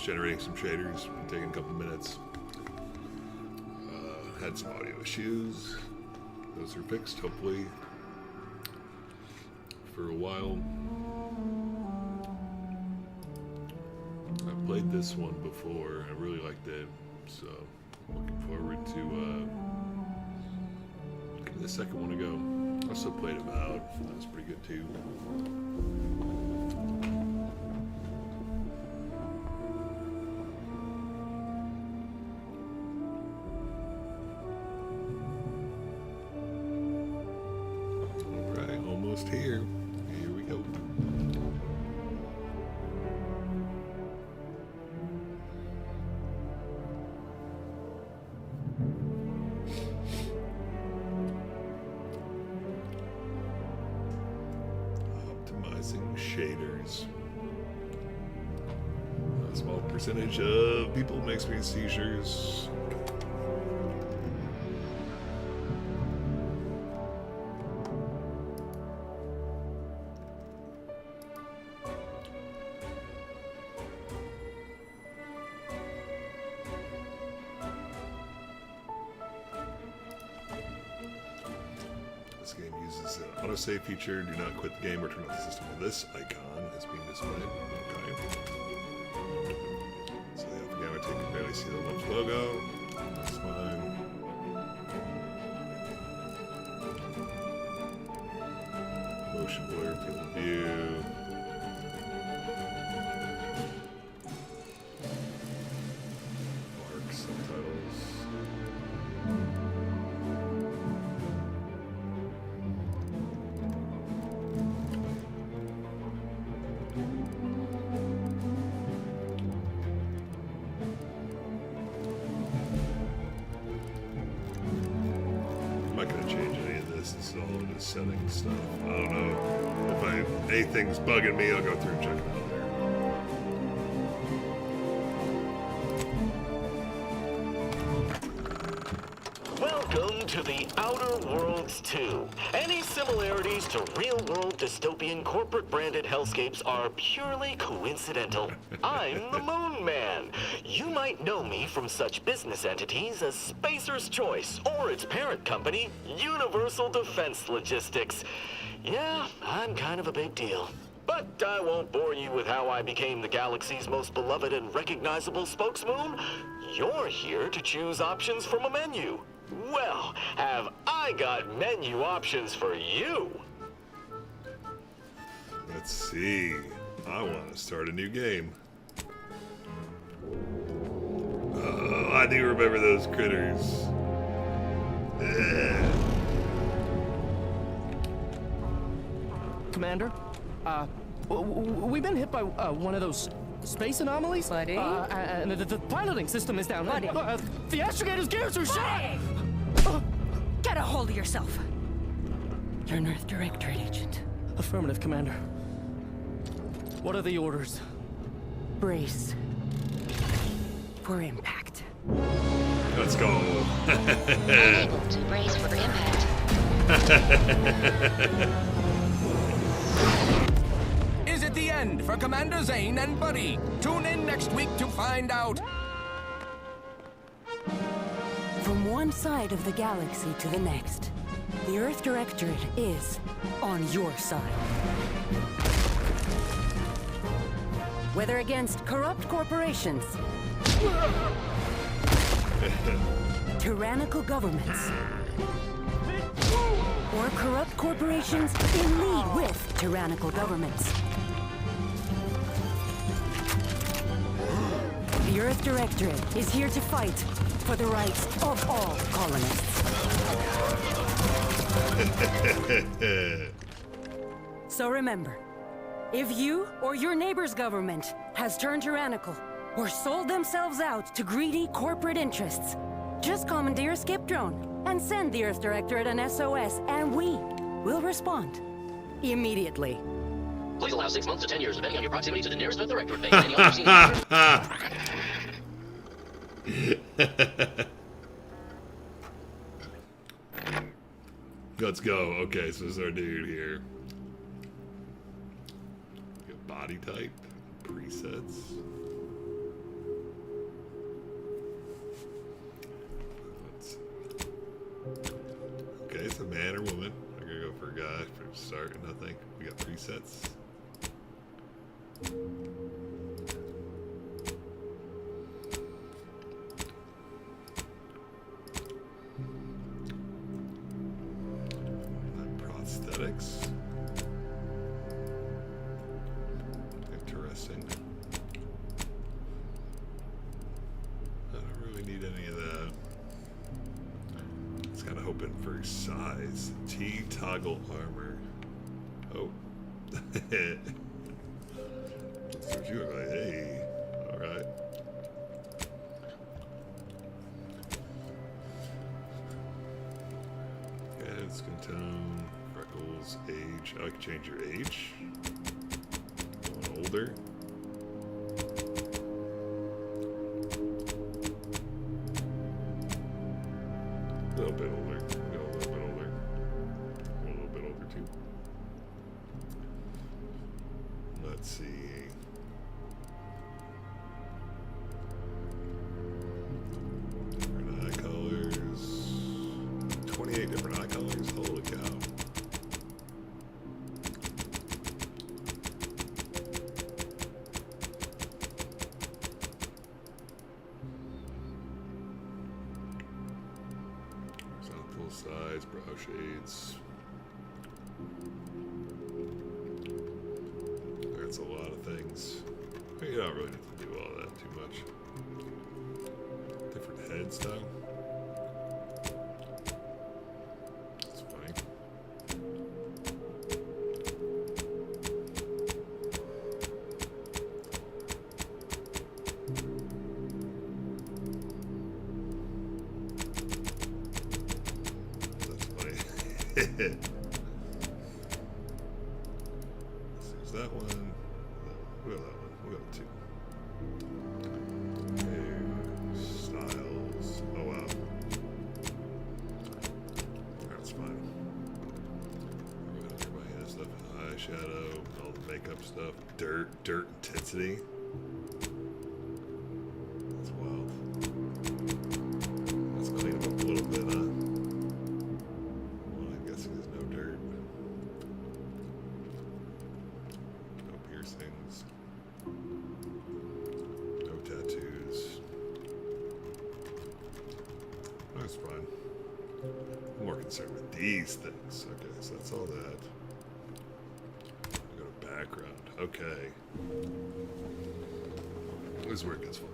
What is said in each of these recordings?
just generating some shaders, taking a couple minutes. Had some audio issues. Those are fixed, hopefully, for a while. I played this one before. I really liked it, so looking forward to giving the second one a go. I also played About. That was pretty good too. Here we go. Optimizing shaders. A small percentage of people makes me seizures. This game uses an autosave feature. Do not quit the game or turn off the system while this icon is being displayed. Okay. So the Alpha Gamma Take can barely see the Lumps logo. That's fine. Motion blur, field of view. Mark subtitles. I'm not going to change any of this. This is all just setting stuff. I don't know. If anything's bugging me, I'll go through and check it out there. Welcome to the Outer Worlds 2. Any similarities to real-world dystopian corporate-branded hellscapes are purely coincidental. I'm the Moon Man. You might know me from such business entities as Spacer's Choice or its parent company, Universal Defense Logistics. Yeah, I'm kind of a big deal. But I won't bore you with how I became the galaxy's most beloved and recognizable spokesmoon. You're here to choose options from a menu. Well, have I got menu options for you? Let's see. I want to start a new game. Oh, I do remember those critters. Ugh. Commander, we've been hit by one of those space anomalies. Buddy? And the piloting system is down. Buddy? The astrogator's gears are shot! Get a hold of yourself. You're an Earth Directorate agent. Affirmative, Commander. What are the orders? Brace for impact. Let's go. Unable to brace for impact. Is it the end for Commander Zane and Buddy? Tune in next week to find out. From one side of the galaxy to the next, the Earth Directorate is on your side. Whether against corrupt corporations, tyrannical governments, or corrupt corporations in league with tyrannical governments, the Earth Directorate is here to fight for the rights of all colonists. So remember, if you or your neighbor's government has turned tyrannical or sold themselves out to greedy corporate interests, just commandeer a skip drone and send the Earth Directorate an SOS, and we will respond immediately. Please allow 6 months to 10 years, depending on your proximity to the nearest Earth Directorate base. Any unforeseen Let's go. Okay, so this is our dude here. Get body type, presets. Start, nothing. We got presets. Prosthetics. Interesting. I don't really need any of that. It's kind of hoping for size. T toggle armor. Oh. That's what you look like. Hey. Alright. Yeah, skin tone, freckles, age. Oh, I can change your age. Older. A little bit older. Go a little bit older. A little bit older too. Let's see. Different eye colors. 28 different eye colors. Holy cow. Full size, brow shades. That's a lot of things. You don't really need to do all that too much. Different head style. That's funny. There's that one. We'll go that one. We'll go two. Hair, styles. Oh wow. That's fine. Everybody has stuff. Eyeshadow, all the makeup stuff. Dirt intensity. That's wild. Let's clean them up a little bit, huh? No tattoos. That's fine. I'm more concerned with these things. Okay, so that's all that. Go to background. Okay. This is where it gets fun.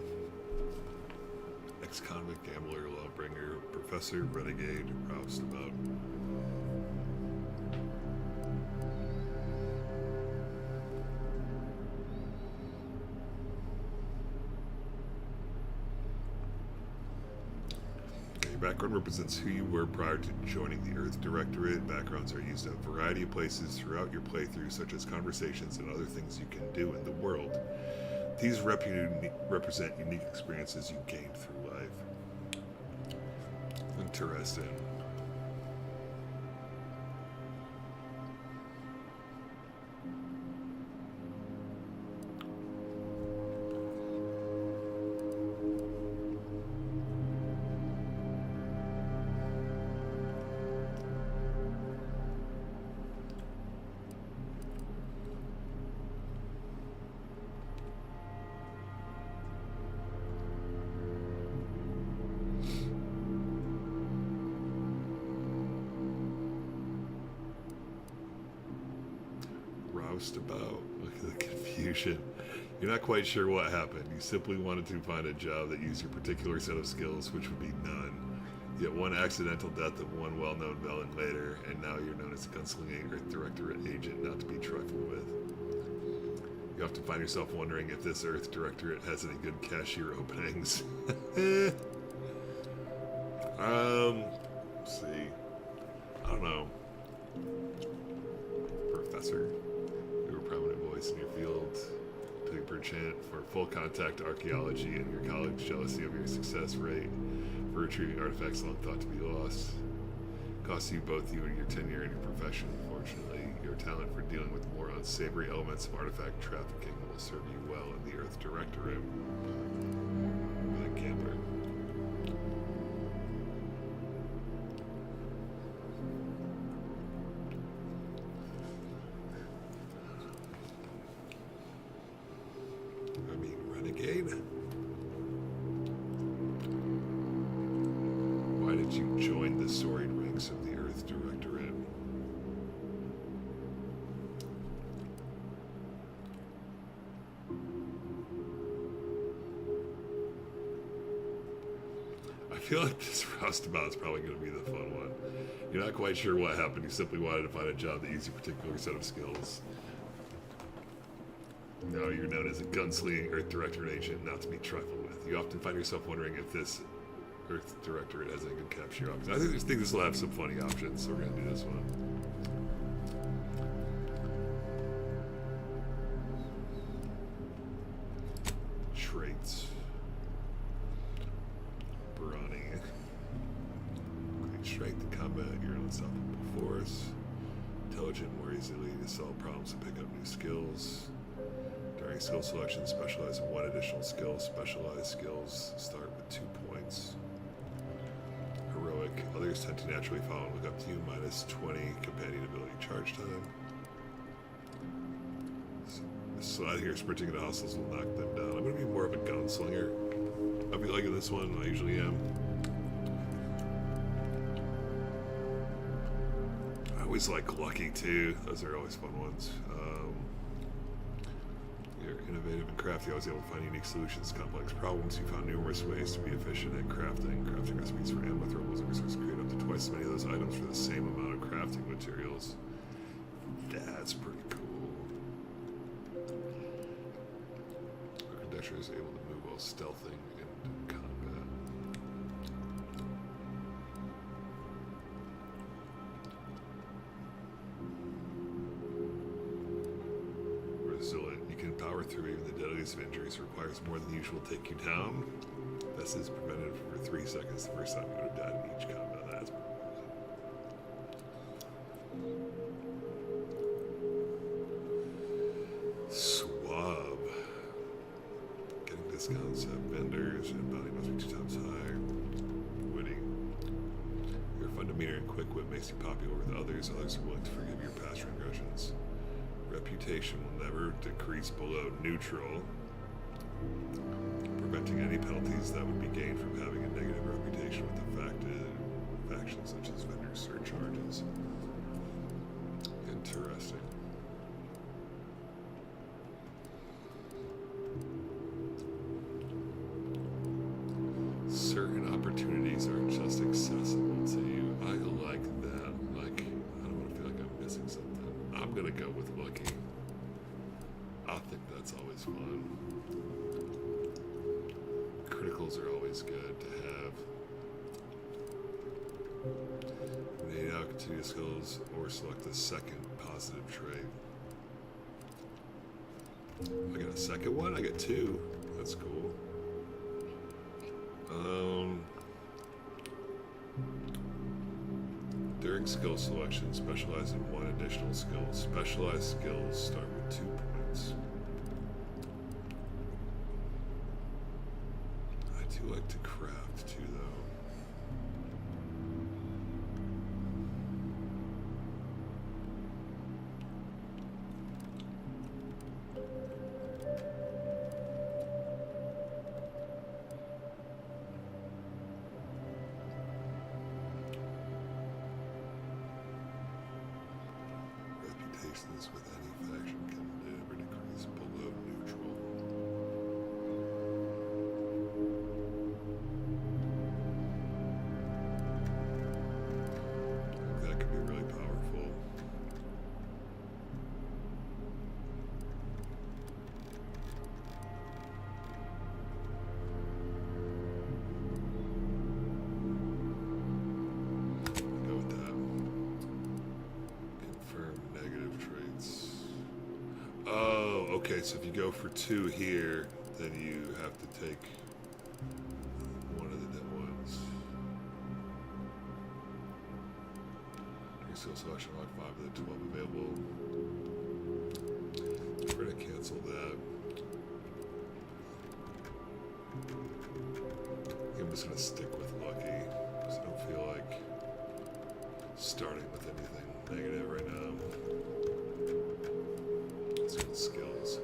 Ex-convict, gambler, lawbringer, professor, renegade, roustabout. Background represents who you were prior to joining the Earth Directorate. Backgrounds are used in a variety of places throughout your playthrough, such as conversations and other things you can do in the world. These represent unique experiences you gained through life. Interesting. About. Look at the confusion. You're not quite sure what happened. You simply wanted to find a job that used your particular set of skills, which would be none. Yet one accidental death of one well-known villain later, and now you're known as a gunslinging Earth Directorate agent, not to be trifled with. You often find yourself wondering if this Earth Directorate has any good cashier openings. Let's see. I don't know. Professor. Prominent voice in your field, Pigper chant for full contact archaeology and your colleagues' jealousy of your success rate for retrieving artifacts long thought to be lost. Costs you both you and your tenure in your profession. Fortunately, your talent for dealing with more unsavory elements of artifact trafficking will serve you well in the Earth Directorate. With a gambler. Renegade? Why did you join the storied ranks of the Earth Directorate? I feel like this roustabout is probably going to be the fun one. You're not quite sure what happened. You simply wanted to find a job that used a particular set of skills. Now you're known as a gunslinging Earth Directorate agent, not to be trifled with. You often find yourself wondering if this Earth Directorate has any good capture options. I think this will have some funny options, so we're going to do this one. Traits. Brawny. Great strength in combat, you're an unstoppable force. Intelligent, more easily to solve problems and pick up new skills. During skill selection, specialize in one additional skill. Specialized skills start with 2 points. Heroic, others tend to naturally follow and look up to you. Minus 20 companion ability charge time. Slide here, sprinting into hostiles will knock them down. I'm going to be more of a gunslinger. I'll be liking this one, I usually am. I always like Lucky too, those are always fun ones. You're innovative and crafty, always able to find unique solutions to complex problems. You found numerous ways to be efficient at crafting. Crafting recipes for animal throwables and resources create up to twice as many of those items for the same amount of crafting materials. That's pretty cool. Architecture is able to move while stealthing in combat. Resilient. You can power through even the deadliest of injuries. Requires more than usual to take you down. This is prevented for 3 seconds the first time you would have died in each combat. That's Suave. Getting discounts at vendors and bounty must be 2 times higher. Witty. Your fun demeanor and quick wit makes you popular with others. Others are willing to forgive your past transgressions. Reputation will never decrease below neutral, preventing any penalties that would be gained from having a negative reputation with affected factions such as vendor surcharges. Interesting. Certain opportunities aren't just accessible to you. I like that. Like, I don't want to feel like I'm missing something. I'm gonna go with Lucky. I think that's always fun. Criticals are always good to have. Nade out continuous skills or select a second positive trait. I got a second one? I got 2. That's cool. During skill selection, specialize in one additional skill. Specialized skills start with 2 points. I do like to craft too, though. Reputations with any faction can never decrease below neutral. That could be really powerful. Go with that. Confirm negative traits. Oh, okay, so if you go for 2 here, then you have to take one of the dead ones. During skill selection, lock 5 of the 12 available. We're gonna cancel that. I'm just gonna stick with Lucky, because I don't feel like starting with anything negative right now. Let's go with skills.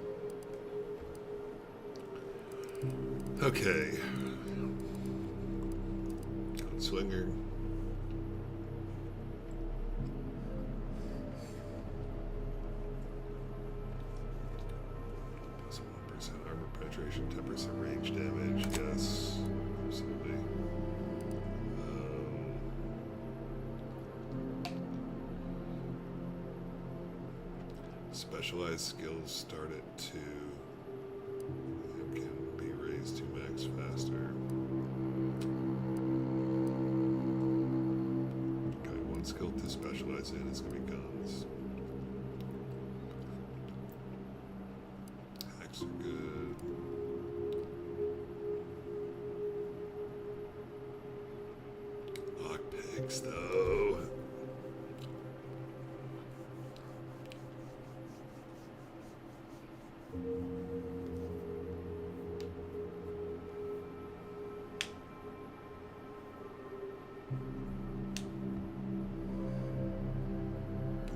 Okay. Swinger. Plus 1% armor penetration, 10% range damage. Yes, absolutely. Specialized skills start at 2 and can be raised to max faster. Okay, one skill to specialize in is going to be guns. Hacks are good. Lockpicks, though.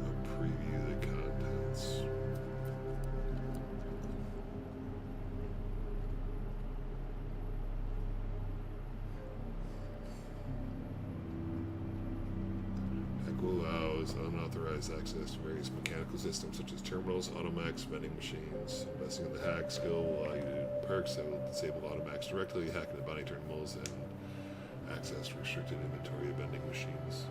I'll preview the contents. Hack allows unauthorized access to various mechanical systems such as terminals, automax, vending machines. Investing in the hack skill will allow you to perks that will disable automax directly, hacking the body terminals, and access restricted inventory of vending machines.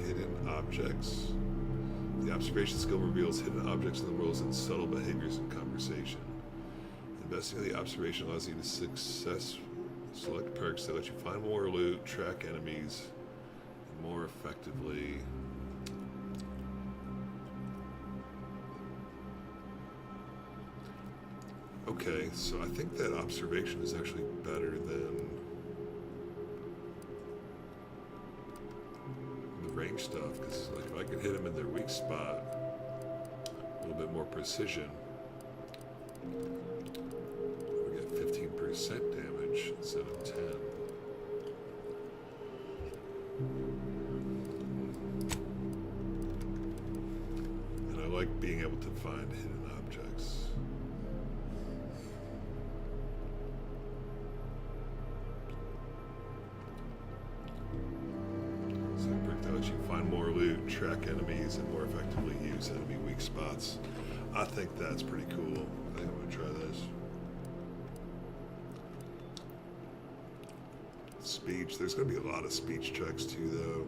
Hidden objects. The observation skill reveals hidden objects in the world and subtle behaviors in conversation. Investigating the observation allows you to select perks that let you find more loot, track enemies more effectively. Okay, so I think that observation is actually better than the range stuff, because like if I could hit them in their weak spot, a little bit more precision, we get 15% damage instead of 10. And I like being able to find hidden objects. So that lets you find more loot, track enemies, and more effectively use enemy weak spots. I think that's pretty cool. I think I'm gonna try this. Speech. There's gonna be a lot of speech checks too, though.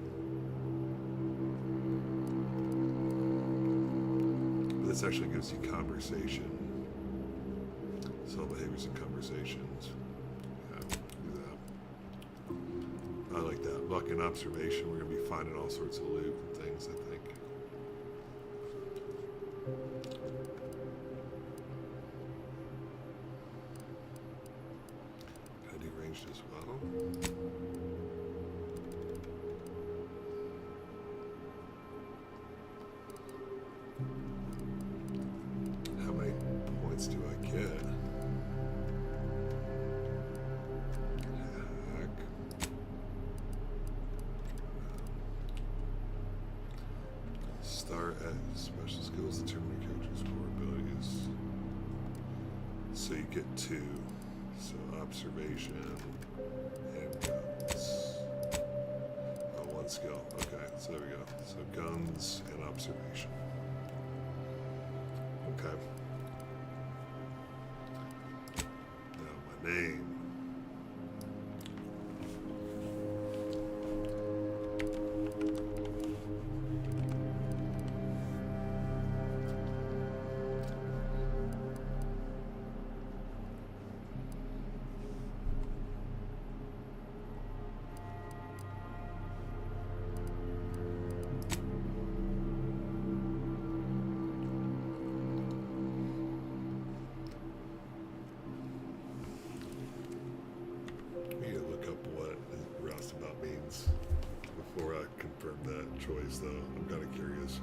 But this actually gives you conversation. Subtle behaviors and conversations. Yeah, do that. I like that. Luck and observation. We're gonna be finding all sorts of loot and things, I think. Can I do ranged as well? How many points do I get? Heck. Start at special skills, determine your character's core abilities. So you get 2. So observation and guns. Oh, 1 skill. Okay, so there we go. So guns and observation. Okay. Now my name. confirm that choice, though. I'm kind of curious.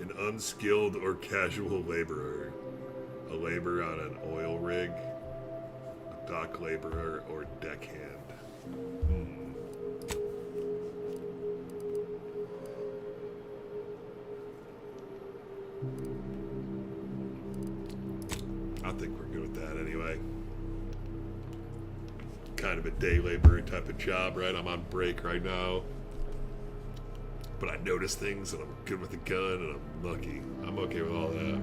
An unskilled or casual laborer. A laborer on an oil rig. A dock laborer or deckhand. I think we're good with that anyway. Kind of a day laborer type of job, right? I'm on break right now. But I notice things and I'm good with a gun and I'm lucky. I'm okay with all that.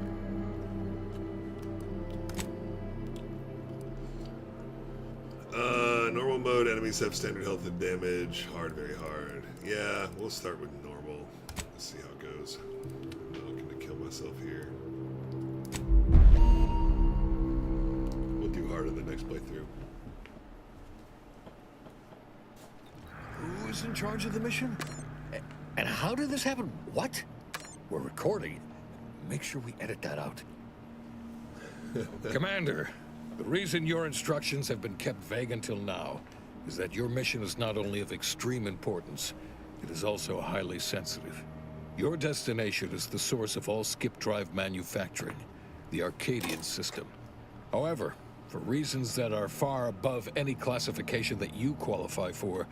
Normal mode, enemies have standard health and damage. Hard, very hard. Yeah, we'll start with normal. Let's see how it goes. I'm not looking to kill myself here. We'll do hard in the next playthrough. Who's in charge of the mission? And how did this happen? What? We're recording. Make sure we edit that out. Commander, the reason your instructions have been kept vague until now is that your mission is not only of extreme importance, it is also highly sensitive. Your destination is the source of all skip drive manufacturing, the Arcadian system. However, for reasons that are far above any classification that you qualify for,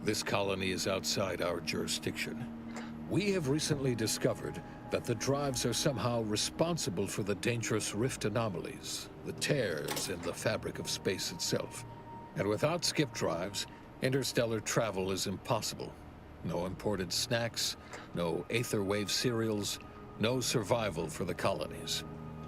this colony is outside our jurisdiction. We have recently discovered that the drives are somehow responsible for the dangerous rift anomalies, the tears in the fabric of space itself. And without skip drives, interstellar travel is impossible. No imported snacks, no Aether Wave cereals, no survival for the colonies.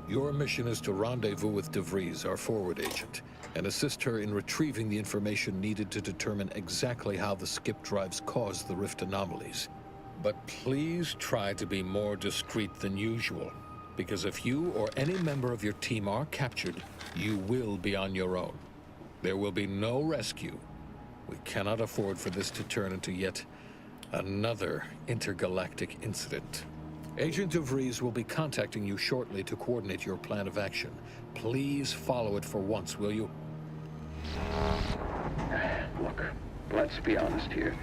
Your mission is to rendezvous with DeVries, our forward agent, and assist her in retrieving the information needed to determine exactly how the skip drives caused the rift anomalies. But please try to be more discreet than usual, because if you or any member of your team are captured, you will be on your own. There will be no rescue. We cannot afford for this to turn into yet another intergalactic incident. Agent DeVries will be contacting you shortly to coordinate your plan of action. Please follow it for once, will you? Look, let's be honest here.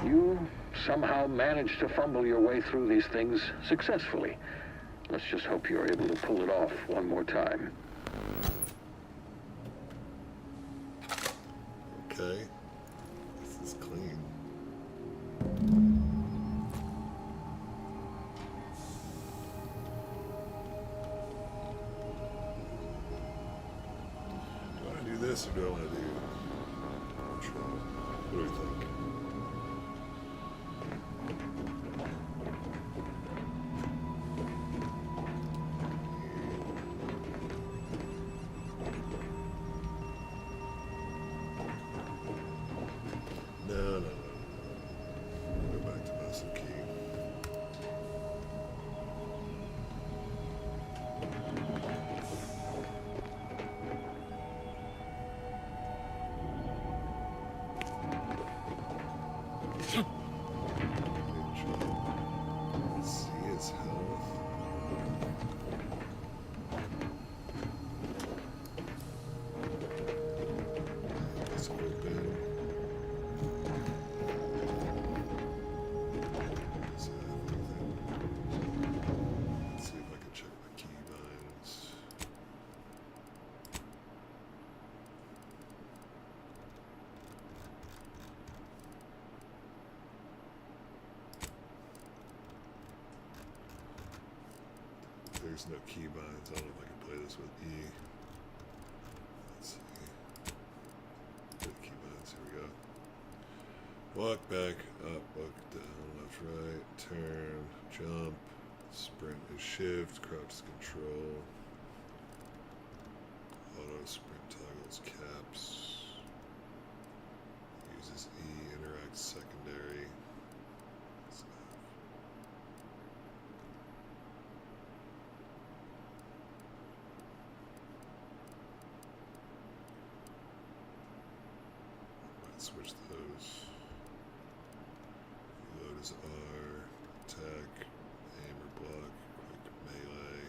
You somehow managed to fumble your way through these things successfully. Let's just hope you're able to pull it off one more time. Okay. This is clean. Do I want to do this or do I want to do control? What do we think? No. Go back to muscle key. See his health. It's open. Let's see if I can check my keybinds. There's no keybinds. I don't know if I can play this with E. Let's see. Get the keybinds. Here we go. Walk back, up, walk down, left, right, turn, jump, sprint is shift, crouch is control, auto sprint toggles caps, uses E, interacts secondary. Might switch those. Load is R, attack, aim or block, quick melee.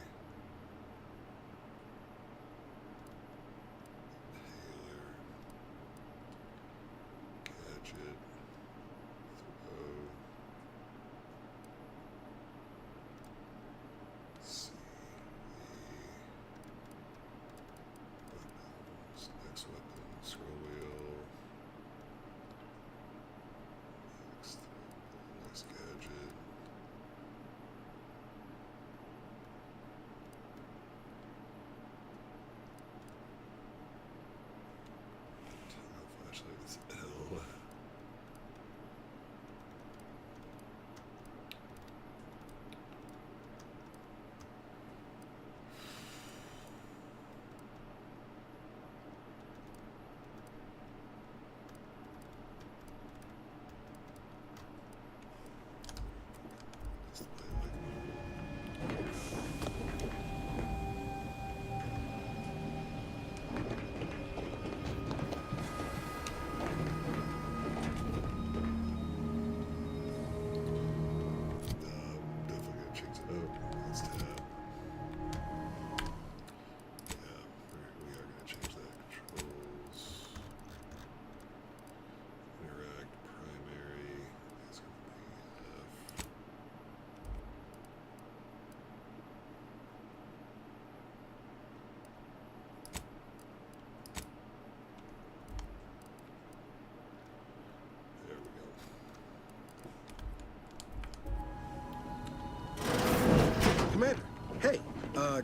Hi.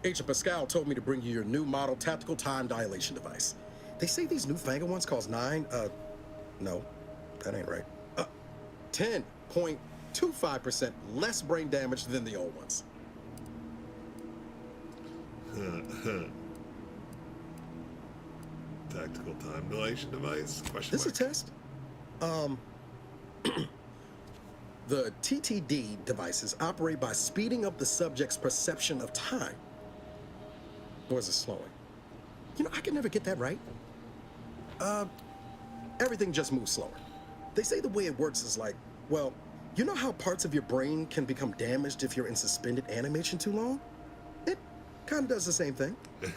Agent Pascal told me to bring you your new model tactical time dilation device. They say these newfangled ones cause no, that ain't right. 10.25% less brain damage than the old ones. Tactical time dilation device? Question This is a mark. test. The TTD devices operate by speeding up the subject's perception of time. Or is it slowing? You know, I can never get that right. Everything just moves slower. They say the way it works is like, well, you know how parts of your brain can become damaged if you're in suspended animation too long? It kind of does the same thing. I'm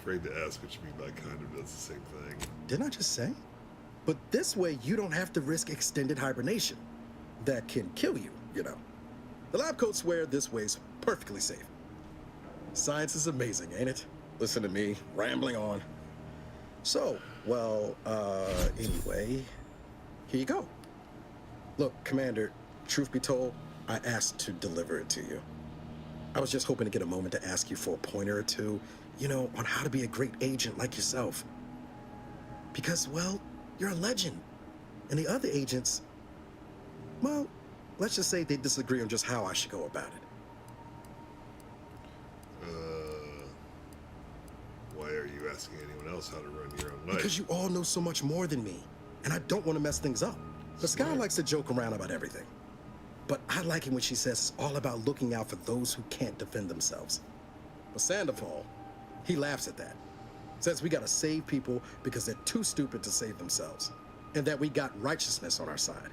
afraid to ask what you mean by kind of does the same thing. Didn't I just say? But this way, you don't have to risk extended hibernation. That can kill you, you know. The lab coats swear this way's perfectly safe. Science is amazing, ain't it? Listen to me, rambling on. So, well, anyway, here you go. Look, Commander, truth be told, I asked to deliver it to you. I was just hoping to get a moment to ask you for a pointer or two, you know, on how to be a great agent like yourself. Because, well, you're a legend. And the other agents, well, let's just say they disagree on just how I should go about it. Why are you asking anyone else how to run your own life? Because you all know so much more than me, and I don't want to mess things up. The Sky Smart. likes to joke around about everything. But I like it when she says it's all about looking out for those who can't defend themselves. But Sandoval, he laughs at that. Says we gotta save people because they're too stupid to save themselves. And that we got righteousness on our side.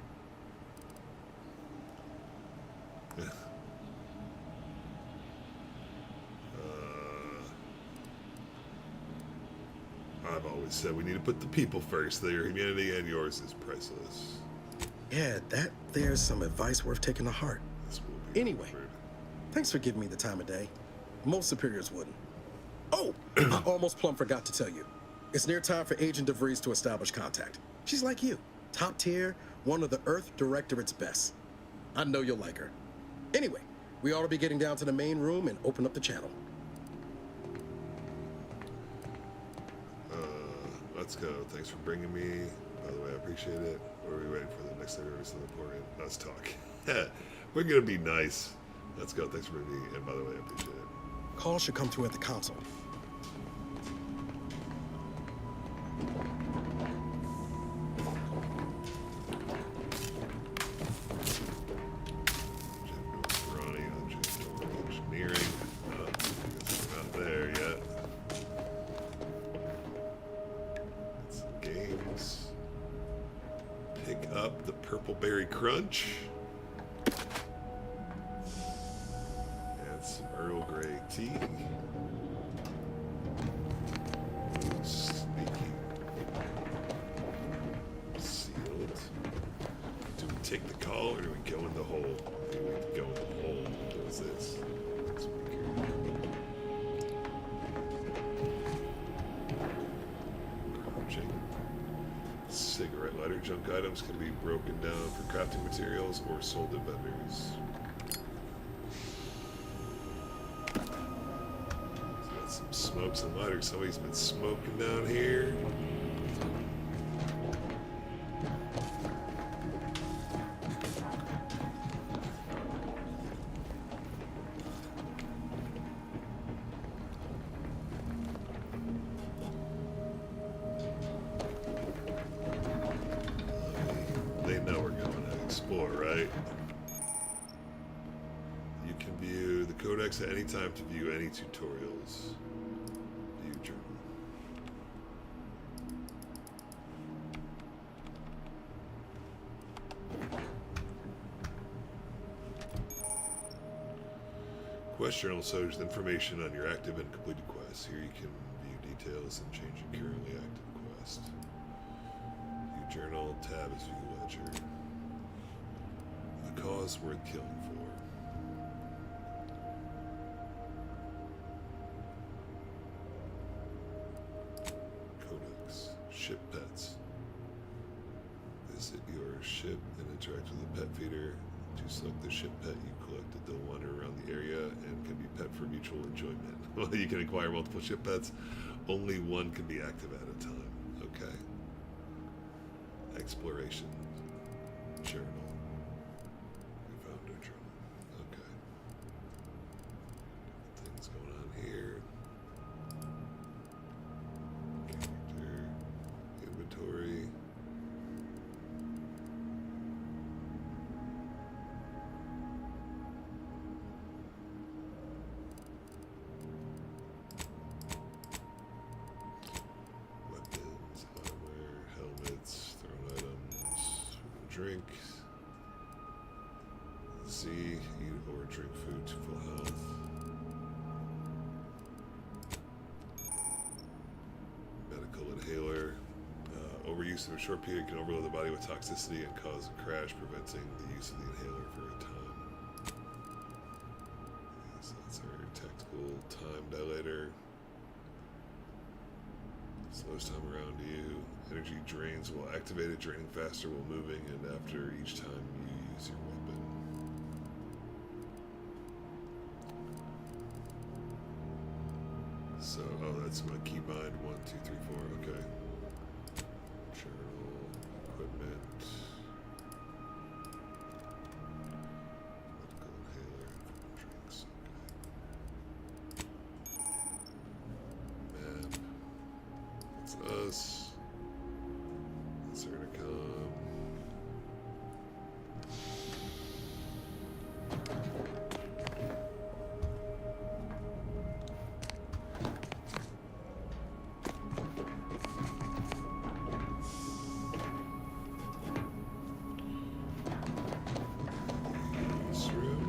I've always said we need to put the people first. Their humanity and yours is priceless. Yeah, there's some advice worth taking to heart. This will be Anyway, remembered. thanks for giving me the time of day. Most superiors wouldn't. Oh, I almost plumb forgot to tell you. It's near time for Agent DeVries to establish contact. She's like you, top tier, one of the Earth Directorate's best. I know you'll like her. Anyway, we ought to be getting down to the main room and open up the channel. Let's go. Thanks for bringing me. By the way, I appreciate it. Or are we waiting for the next thing or something important? Let's talk. We're gonna be nice. Let's go. Thanks for bringing me. And by the way, I appreciate it. Call should come through at the console. Ronnie, engineering. I guess we're not there yet. Some games. Pick up the Purple Berry Crunch. And some Earl Grey tea. Sneaky. Sealed. Do we take the call or do we go in the hole? Do we go in the hole? What is this? It's weird. Crouching. Cigarette lighter junk items can be broken down for crafting materials or sold to vendors. Got some smokes and lighters. Somebody's been smoking down here. They know we're going to explore, right? You can view the codex at any time to view any tutorials. View journal. Quest journal shows information on your active and completed quests. Here you can view details and change your currently active quest. View journal tab is view ledger. A cause worth killing for. Codex. Ship pets. This visit your ship and interact with the pet feeder. To select the ship pet you collected, they'll wander around the area and can be pet for mutual enjoyment. Well, you can acquire multiple ship pets. Only one can be active at a time. Okay. Exploration. Journal. We found a journal. Okay. Things going on here. Character. Inventory. Weapons, armor, helmets, thrown items, drink. C, eat or drink food to full health. Medical inhaler. Overuse of a short period can overload the body with toxicity and cause a crash, preventing the use of the inhaler for a time. So that's our tactical time dilator. Slows time around you. Energy drains while activated, draining faster while moving, and after each time you use your weapon. So, oh, that's my keybind. 1, 2, 3, 4. Okay. Journal, equipment. Medical inhaler, drinks. Okay. Map. That's us. That's Certicom. This room.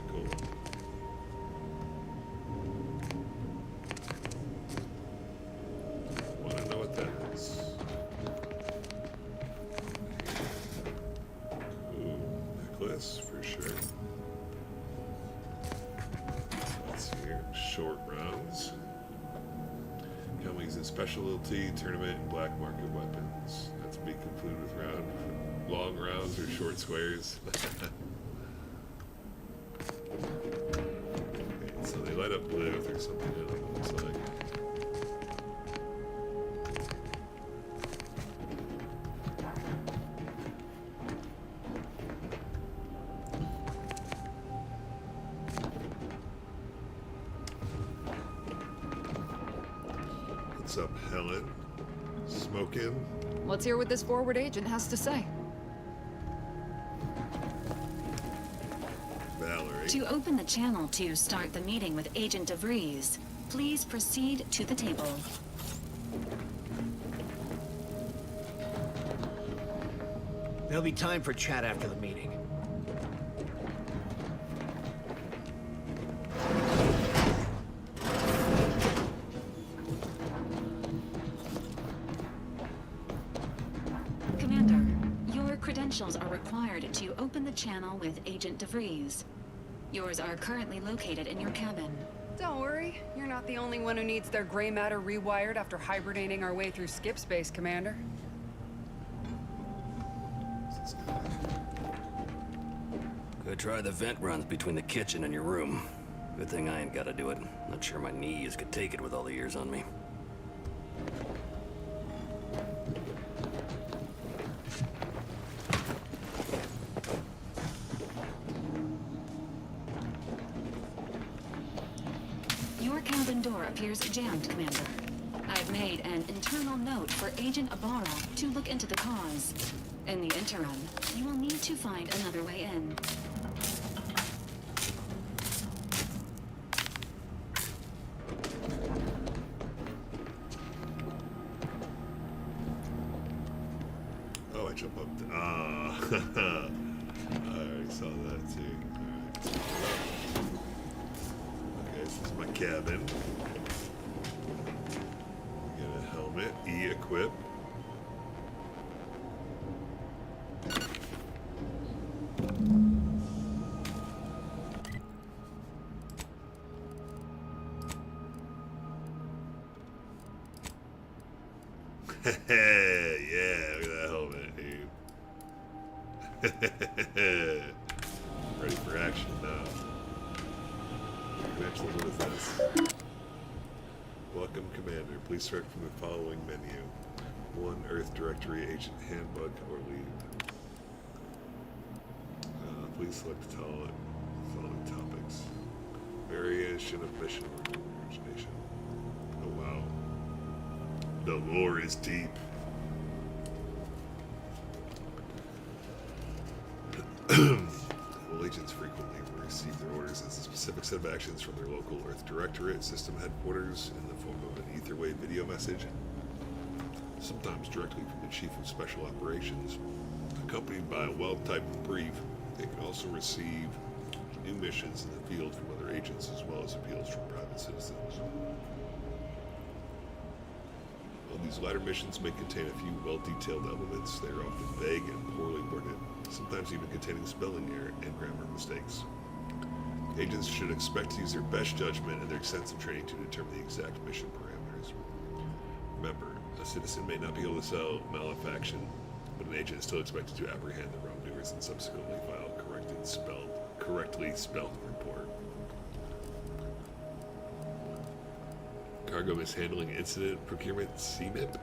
Cool. Want to know what that is? Ooh, necklace for sure. What's here? Short rounds. Coming in specialty tournament and black market weapons. That's be concluded with long rounds or short squares. Okay, so they light up blue if there's something in them, it looks like. What's up, Helen? Smoking? Let's hear what this forward agent has to say. Valerie. To open the channel to start the meeting with Agent DeVries, please proceed to the table. There'll be time for chat after the meeting. Commander, your credentials are required to open the channel with Agent DeVries. Yours are currently located in your cabin. Don't worry, you're not the only one who needs their gray matter rewired after hibernating our way through skip space, Commander. Could try the vent runs between the kitchen and your room. Good thing I ain't gotta do it. Not sure my knees could take it with all the years on me. Your cabin door appears jammed, Commander. I've made an internal note for Agent Ibarra to look into the cause. In the interim, you will need to find another way in. Oh, I jump up. Ah, I already saw that too. Alright. Okay, this is my cabin. Get a helmet, E-equip. Yeah, look at that helmet, dude. Ready for action now. Actually, what is this? Welcome, Commander. Please select from the following menu. 1. Earth Directory Agent Handbook or Leave. Please select the following topics. Variation of mission origination. Oh wow. The lore is deep. Well, agents frequently receive their orders as a specific set of actions from their local Earth Directorate system headquarters in the form of an Etherwave video message, sometimes directly from the Chief of Special Operations, accompanied by a well-typed brief. They can also receive new missions in the field from other agents as well as appeals from private citizens. While these latter missions may contain a few well-detailed elements, they are often vague and poorly worded, sometimes even containing spelling error and grammar mistakes. Agents should expect to use their best judgment and their extensive training to determine the exact mission parameters. Remember, a citizen may not be able to sell malefaction, but an agent is still expected to apprehend the wrongdoers and subsequently file correctly spelled report. Cargo mishandling incident procurement CMIP.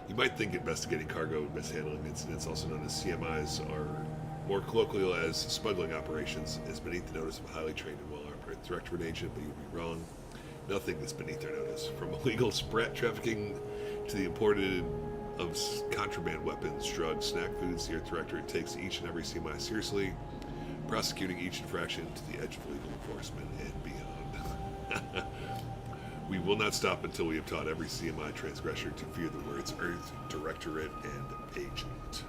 You might think investigating cargo mishandling incidents, also known as CMIs, are more colloquial as smuggling operations, is beneath the notice of a highly trained and well-armed Directorate agent, but you would be wrong. Nothing is beneath their notice. From illegal sprat trafficking to the imported of contraband weapons, drugs, snack foods, the Earth Directorate takes each and every CMI seriously, prosecuting each infraction to the edge of legal enforcement and beyond. We will not stop until we have taught every CMI transgressor to fear the words Earth, Directorate, and Agent.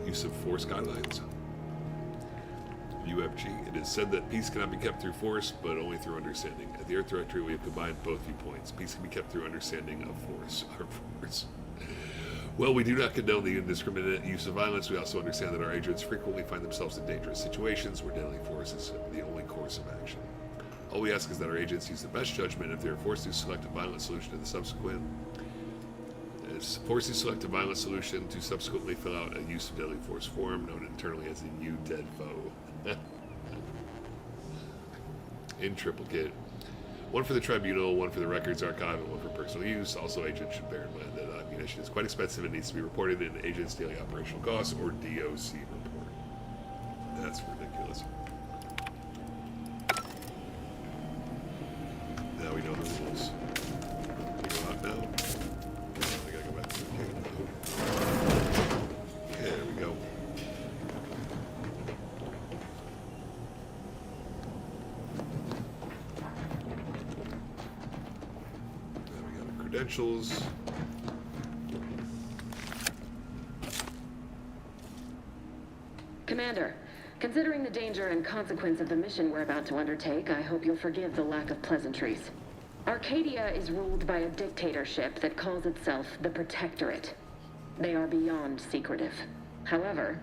Use of force guidelines. UFG. It is said that peace cannot be kept through force, but only through understanding. At the Earth Directorate, we have combined both viewpoints. Peace can be kept through understanding of force. Our force. Well, we do not condone the indiscriminate use of violence. We also understand that our agents frequently find themselves in dangerous situations where deadly force is the only course of action. All we ask is that our agents use the best judgment if they are forced to select a violent solution to subsequently fill out a use of deadly force form known internally as a U-Dead Foe. In triplicate. One for the tribunal, one for the records archive, and one for personal use. Also, agents should bear in mind that ammunition is quite expensive and needs to be reported in Agent's Daily Operational Costs, or DOC report. That's ridiculous. Now we know the rules. Can we go out now? I gotta go back to the cave. Okay, there we go. Now we got our credentials. Commander, considering the danger and consequence of the mission we're about to undertake, I hope you'll forgive the lack of pleasantries. Arcadia is ruled by a dictatorship that calls itself the Protectorate. They are beyond secretive. However,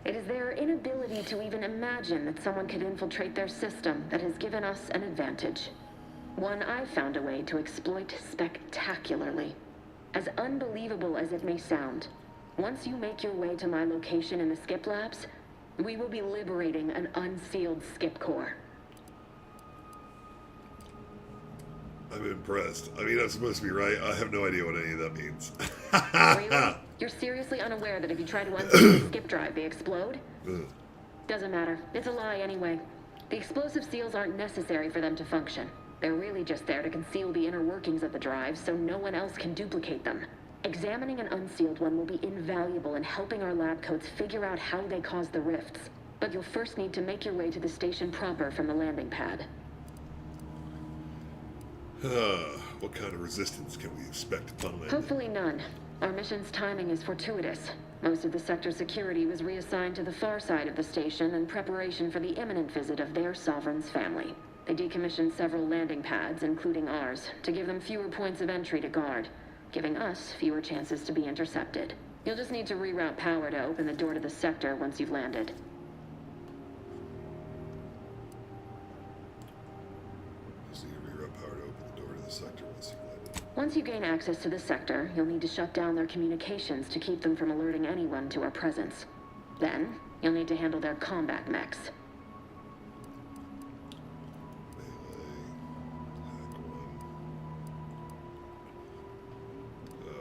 it is their inability to even imagine that someone could infiltrate their system that has given us an advantage. One I've found a way to exploit spectacularly. As unbelievable as it may sound, once you make your way to my location in the Skip Labs, we will be liberating an unsealed Skip Core. I'm impressed. I mean, I'm supposed to be right. I have no idea what any of that means. Really? You're seriously unaware that if you try to unseal the skip drive, they explode? Doesn't matter. It's a lie anyway. The explosive seals aren't necessary for them to function. They're really just there to conceal the inner workings of the drive so no one else can duplicate them. Examining an unsealed one will be invaluable in helping our lab coats figure out how they caused the rifts. But you'll first need to make your way to the station proper from the landing pad. What kind of resistance can we expect upon landing? Hopefully none. Our mission's timing is fortuitous. Most of the sector security was reassigned to the far side of the station in preparation for the imminent visit of their sovereign's family. They decommissioned several landing pads, including ours, to give them fewer points of entry to guard, giving us fewer chances to be intercepted. You'll just need to reroute power to open the door to the sector once you've landed. the sector once you landed. Once you gain access to the sector, you'll need to shut down their communications to keep them from alerting anyone to our presence. Then, you'll need to handle their combat mechs.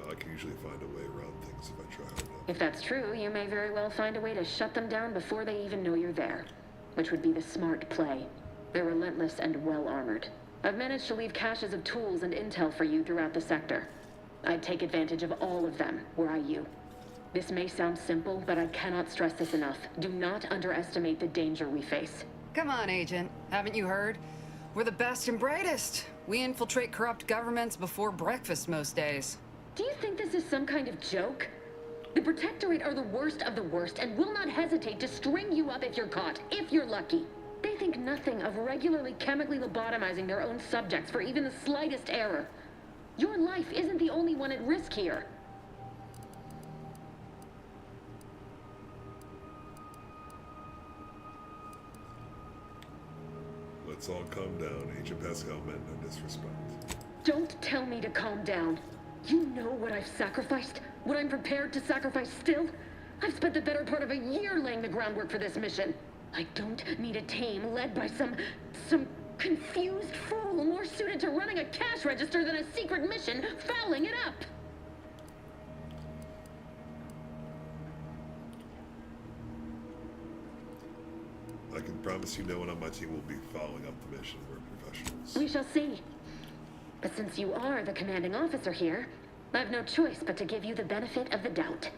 I can usually find a way around things if I try hard enough. If that's true, you may very well find a way to shut them down before they even know you're there, which would be the smart play. They're relentless and well-armored. I've managed to leave caches of tools and intel for you throughout the sector. I'd take advantage of all of them, were I you. This may sound simple, but I cannot stress this enough. Do not underestimate the danger we face. Come on, Agent. Haven't you heard? We're the best and brightest. We infiltrate corrupt governments before breakfast most days. Do you think this is some kind of joke? The Protectorate are the worst of the worst and will not hesitate to string you up if you're caught, if you're lucky. They think nothing of regularly chemically lobotomizing their own subjects for even the slightest error. Your life isn't the only one at risk here. Let's all calm down. Agent Pascal meant no disrespect. Don't tell me to calm down. You know what I've sacrificed? What I'm prepared to sacrifice still? I've spent the better part of a year laying the groundwork for this mission. I don't need a team led by some confused fool more suited to running a cash register than a secret mission fouling it up. I can promise you no one on my team will be following up the mission. We're professionals. We shall see. But since you are the commanding officer here, I have no choice but to give you the benefit of the doubt.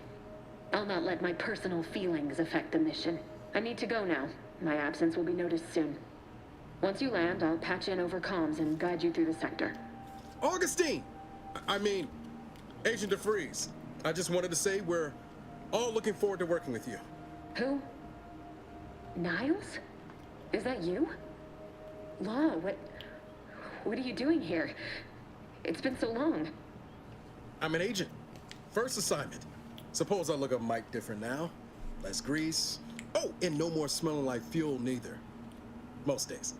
I'll not let my personal feelings affect the mission. I need to go now. My absence will be noticed soon. Once you land, I'll patch in over comms and guide you through the sector. Augustine! I mean, Agent DeFreeze. I just wanted to say we're all looking forward to working with you. Who? Niles? Is that you? Law, what are you doing here? It's been so long. I'm an agent. First assignment. Suppose I look up Mike different now. Less grease. Oh, and no more smelling like fuel neither. Most days.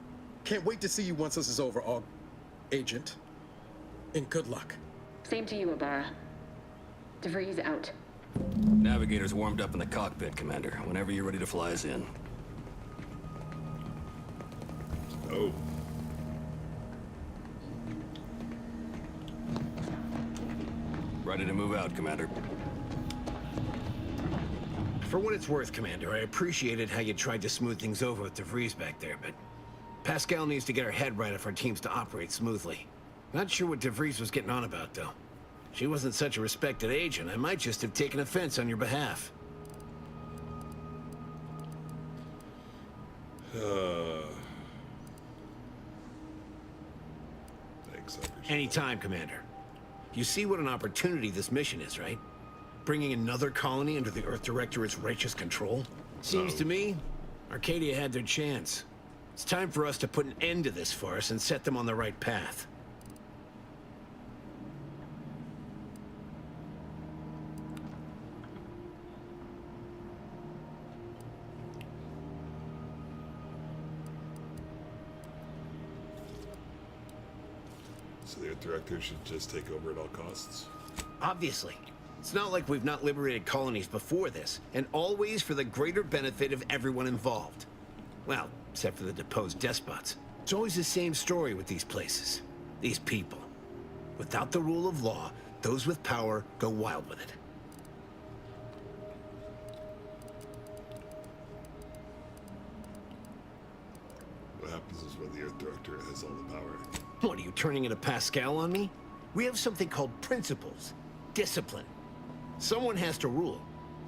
Can't wait to see you once this is over, Agent. And good luck. Same to you, Ibarra. DeVries out. Navigator's warmed up in the cockpit, Commander. Whenever you're ready to fly us in. Oh. Ready to move out, Commander. For what it's worth, Commander, I appreciated how you tried to smooth things over with DeVries back there, but Pascal needs to get her head right if our team's to operate smoothly. Not sure what DeVries was getting on about, though. She wasn't such a respected agent. I might just have taken offense on your behalf. Thanks, I appreciate it. Anytime, Commander. You see what an opportunity this mission is, right? Bringing another colony under the Earth Directorate's righteous control? Seems to me, Arcadia had their chance. It's time for us to put an end to this farce and set them on the right path. So the Earth Director should just take over at all costs? Obviously. It's not like we've not liberated colonies before this, and always for the greater benefit of everyone involved. Well, except for the deposed despots. It's always the same story with these places. These people. Without the rule of law, those with power go wild with it. What happens is when the Earth Director has all the power. What, are you turning into Pascal on me? We have something called principles. Discipline. Someone has to rule.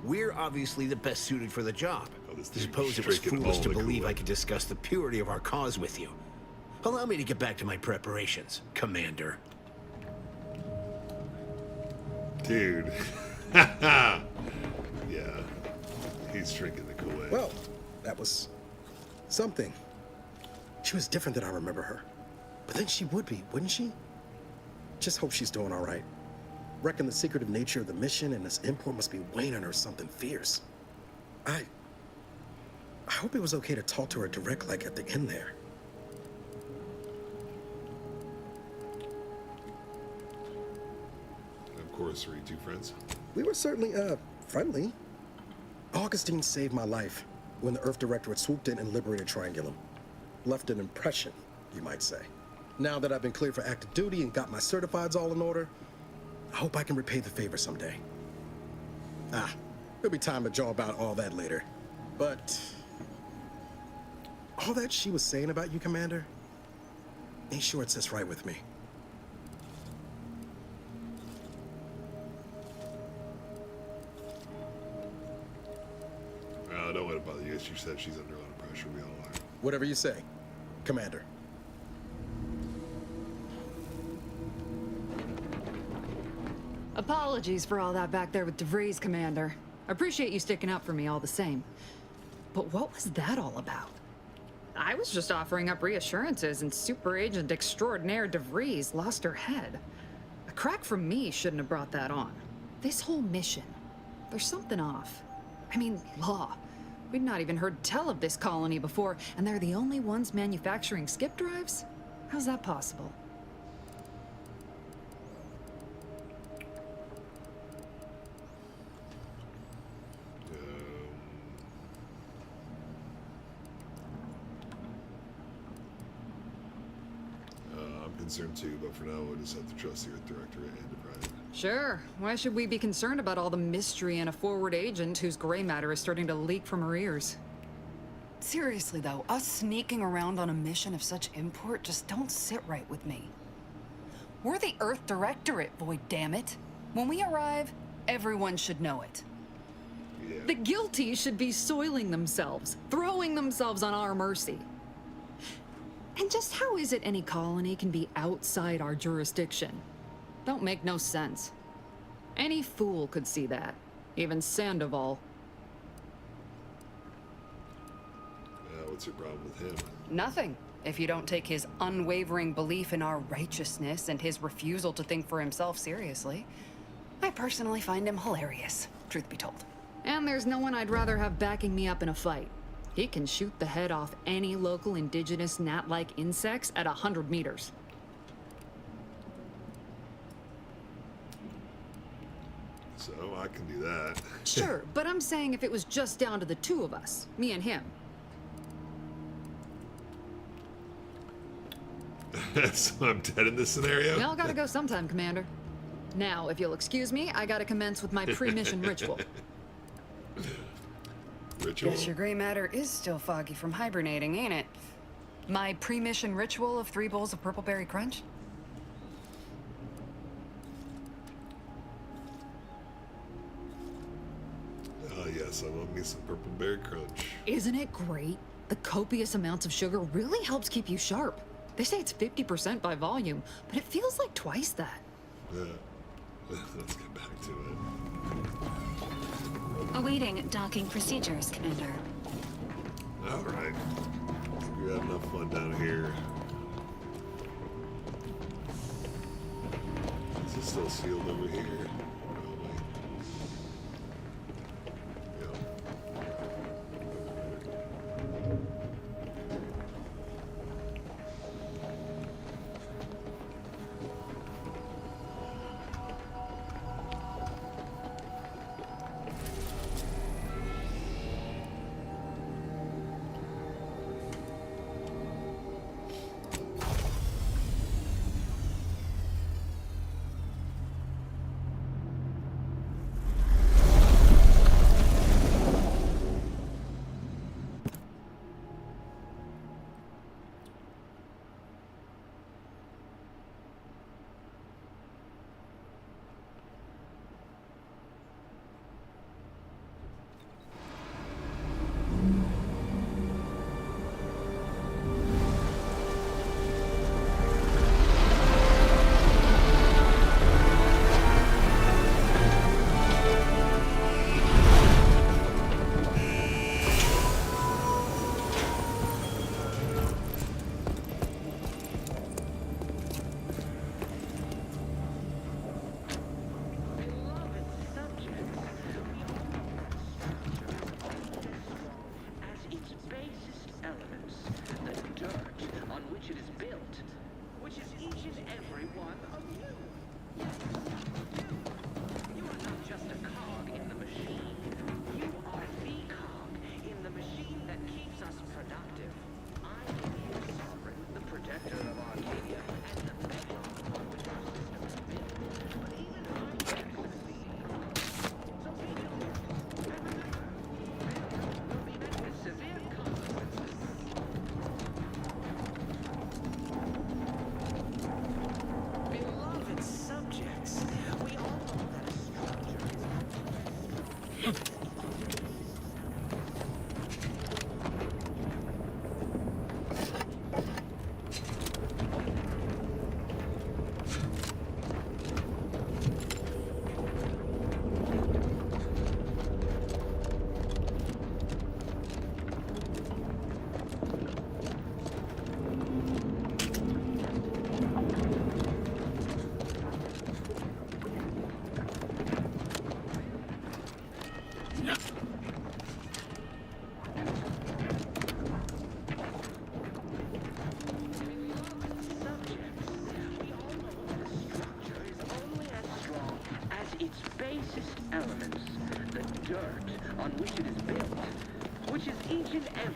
We're obviously the best suited for the job. I suppose it was foolish to believe I could discuss the purity of our cause with you. Allow me to get back to my preparations, Commander. Dude. Yeah. He's drinking the Kool-Aid. Well, that was something. She was different than I remember her. But then she would be, wouldn't she? Just hope she's doing all right. Reckon the secretive nature of the mission and this import must be weighing on her something fierce. I hope it was okay to talk to her direct, like at the end there. course, were you two friends? We were certainly, friendly. Augustine saved my life when the Earth Directorate swooped in and liberated Triangulum. Left an impression, you might say. Now that I've been cleared for active duty and got my certifieds all in order, I hope I can repay the favor someday. There'll be time to jaw about all that later. But all that she was saying about you, Commander, ain't sure it sits right with me. Don't let it bother you. She said she's under a lot of pressure. We all are. Whatever you say, Commander. Apologies for all that back there with DeVries, Commander. Appreciate you sticking up for me all the same. But what was that all about? I was just offering up reassurances and Super Agent Extraordinaire DeVries lost her head. A crack from me shouldn't have brought that on. This whole mission, there's something off. I mean, law. We'd not even heard tell of this colony before, and they're the only ones manufacturing skip drives? How's that possible? I'm concerned too, but for now we'll just have to trust the Earth Directorate and DeVries. Sure. Why should we be concerned about all the mystery in a forward agent whose gray matter is starting to leak from her ears? Seriously though, us sneaking around on a mission of such import just don't sit right with me. We're the Earth Directorate, boy, damn it. When we arrive, everyone should know it. Yeah. The guilty should be soiling themselves, throwing themselves on our mercy. And just how is it any colony can be outside our jurisdiction? Don't make no sense. Any fool could see that. Even Sandoval. What's your problem with him? Nothing. If you don't take his unwavering belief in our righteousness and his refusal to think for himself seriously. I personally find him hilarious, truth be told. And there's no one I'd rather have backing me up in a fight. He can shoot the head off any local indigenous gnat-like insects at 100 meters. So I can do that. Sure, but I'm saying if it was just down to the two of us, me and him. So I'm dead in this scenario? We all gotta go sometime, Commander. Now, if you'll excuse me, I gotta commence with my pre-mission ritual. Ritual? Guess your gray matter is still foggy from hibernating, ain't it? My pre-mission ritual of 3 bowls of purple berry crunch? Yes, I love me some purple berry crunch. Isn't it great? The copious amounts of sugar really helps keep you sharp. They say it's 50% by volume, but it feels like twice that. Yeah. Let's get back to it. Awaiting docking procedures, Commander. Alright. We had enough fun down here. Is it still sealed over here?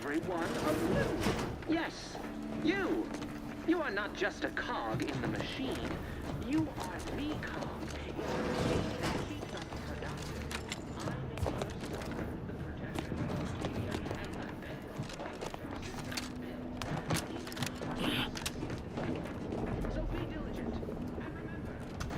every one of you. Yes, you. You are not just a cog in the machine. You are the cog in the machine that keeps us productive. I make your son the protector of Arcadia and the bedrock on which our system is built. So be diligent. And remember, failure has severe consequences.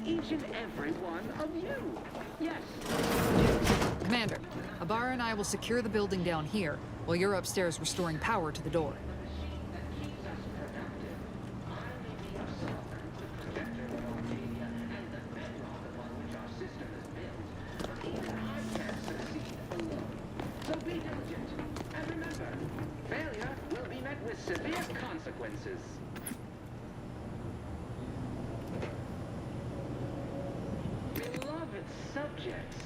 Each and every one of you. Yes. Commander, Ibarra and I will secure the building down here, while you're upstairs restoring power to the door. So be diligent. And remember, failure will be met with severe consequences. Beloved subjects,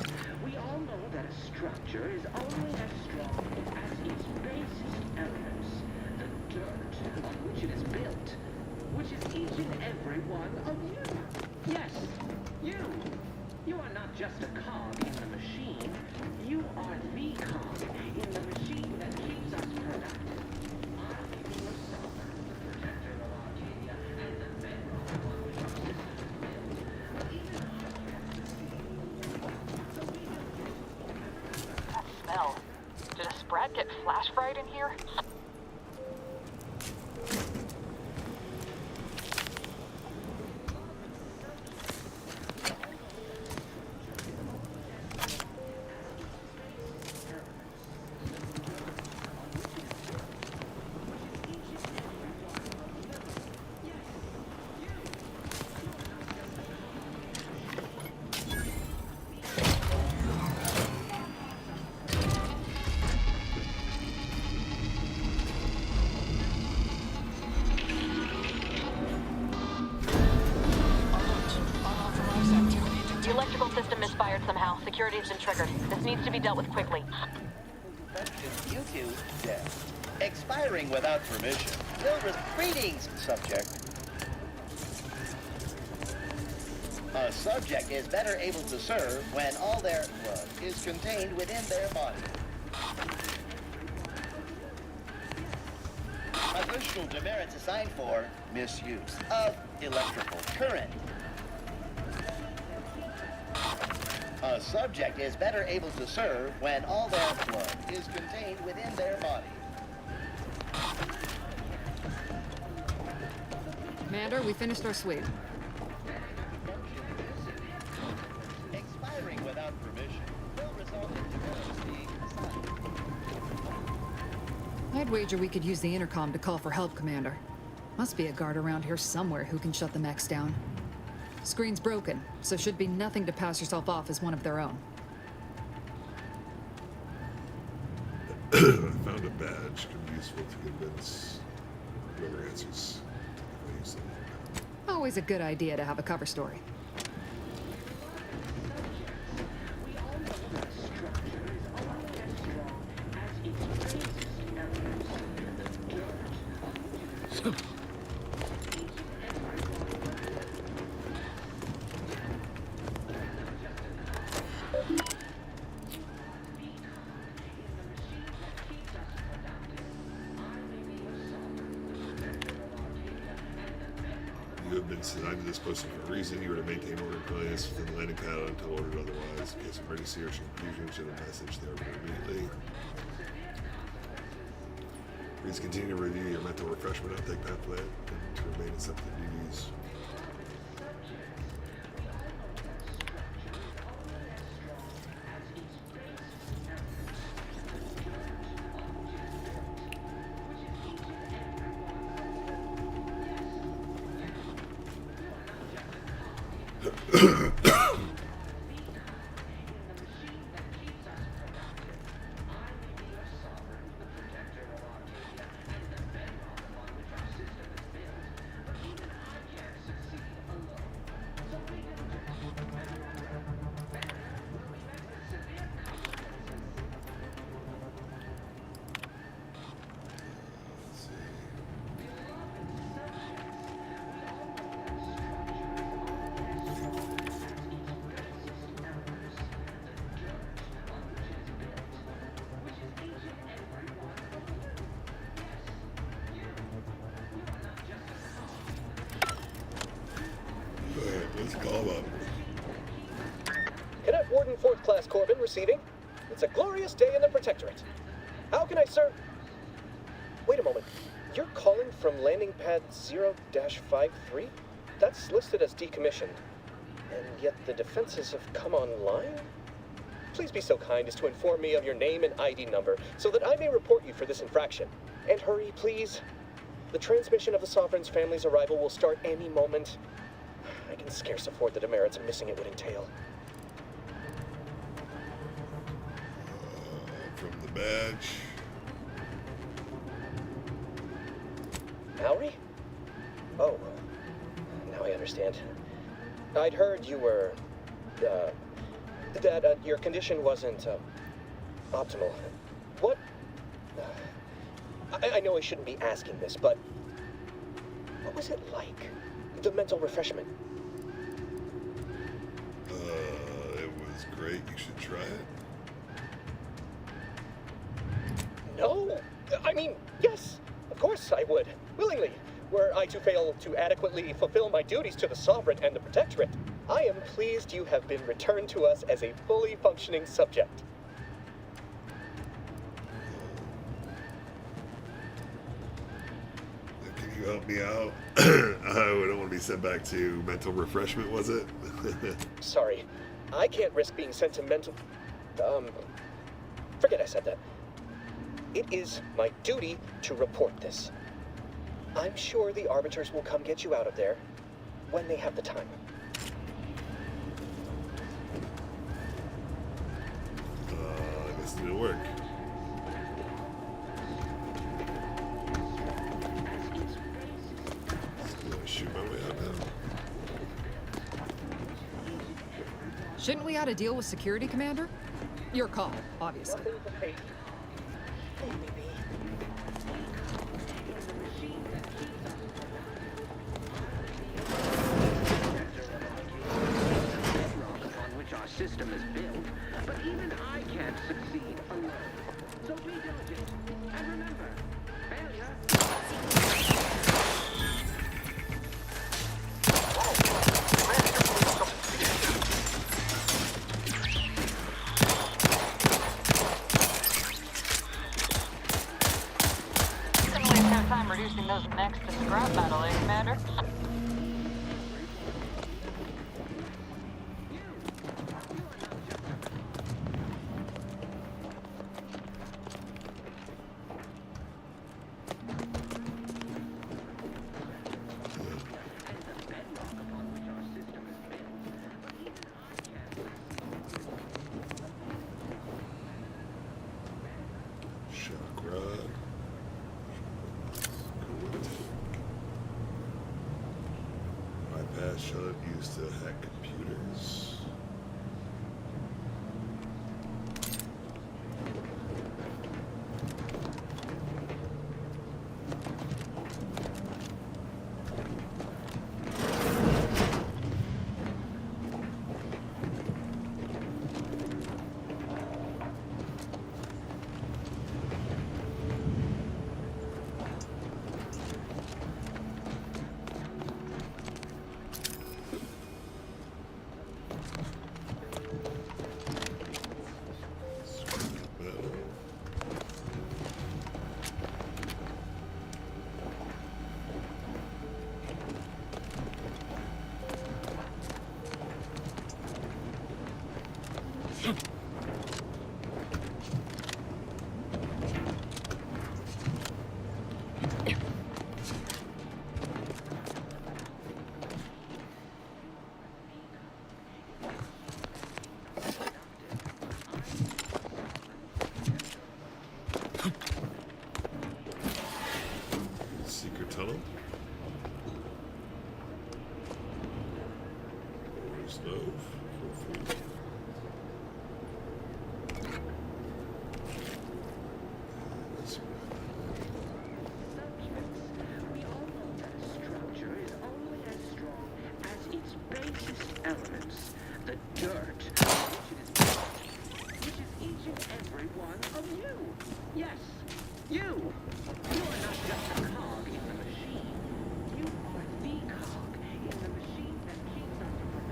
we all know that a structure is only as strong as its basest elements, the dirt on which it is built, which is each and every one of you. Yes, you. You are not just a cog in the machine. You are the cog in the machine that keeps us productive. I may be your sovereign, the protector of Arcadia, and the bedrock on which our system is built. But even I have to see. So be diligent. That smell. Did a sprat get flash fried in here? The electrical system misfired somehow. Security has been triggered. This needs to be dealt with quickly. You two, yeah. Expiring without permission. Greetings, subject. A subject is better able to serve when all their blood is contained within their body. Additional demerits assigned for misuse of electrical current. A subject is better able to serve when all their blood is contained within their body. Commander, we finished our sweep. Expiring without permission will result in demerits being assigned. I'd wager we could use the intercom to call for help, Commander. Must be a guard around here somewhere who can shut the mechs down. Screen's broken, so should be nothing to pass yourself off as one of their own. I found a badge. Could be useful to convince whoever answers. I use them. Always a good idea to have a cover story. We all know that a structure is only as strong as its basest elements, the dirt on which it is built. You have been assigned to this posting for a reason. You are to maintain order and cleanliness within the landing pad until ordered otherwise. In case of emergency or confusion, send a message there immediately. Please continue to review your mental refreshment uptake pathway and to remain accepted duties. Class Corbin receiving. It's a glorious day in the Protectorate. How can I serve? Wait a moment. You're calling from landing pad 0-53? That's listed as decommissioned. And yet the defenses have come online? Please be so kind as to inform me of your name and ID number so that I may report you for this infraction. And hurry, please. The transmission of the Sovereign's family's arrival will start any moment. I can scarce afford the demerits missing it would entail. From the badge. Mallory? Oh, now I understand. I'd heard you were, that your condition wasn't, optimal. What? I know I shouldn't be asking this, but what was it like? The mental refreshment? It was great. You should try it. No! I mean, yes! Of course I would. Willingly. Were I to fail to adequately fulfill my duties to the Sovereign and the Protectorate, I am pleased you have been returned to us as a fully functioning subject. Can you help me out? I don't want to be sent back to mental refreshment, was it? Sorry. I can't risk being sent to mental... Forget I said that. It is my duty to report this. I'm sure the Arbiters will come get you out of there when they have the time. This didn't work. Shoot my way out now. Shouldn't we ought to deal with security, Commander? Your call, obviously. Upon which our system is built, but even I can't succeed alone. So be diligent, and remember, failure... Time reducing those necks to scrap metal, eh, Commander? Shock rod. Bypass shot used to hack computers. Secret tunnel. Or stove for food. We all know that a structure is only as strong as its basest elements, the dirt, which it is built, which is each and every one of you. Yes, you. You are not just a cog in the machine. You are the cog in the machine that keeps us from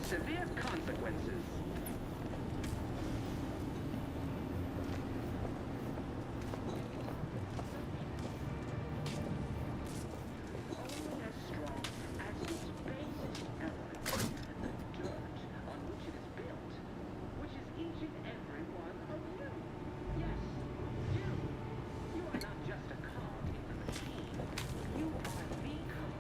severe consequences. Only as strong as its basest element, the dirt on which it is built, which is each and every one of you. Yes, you. You are not just a cog in the machine. You are the cog.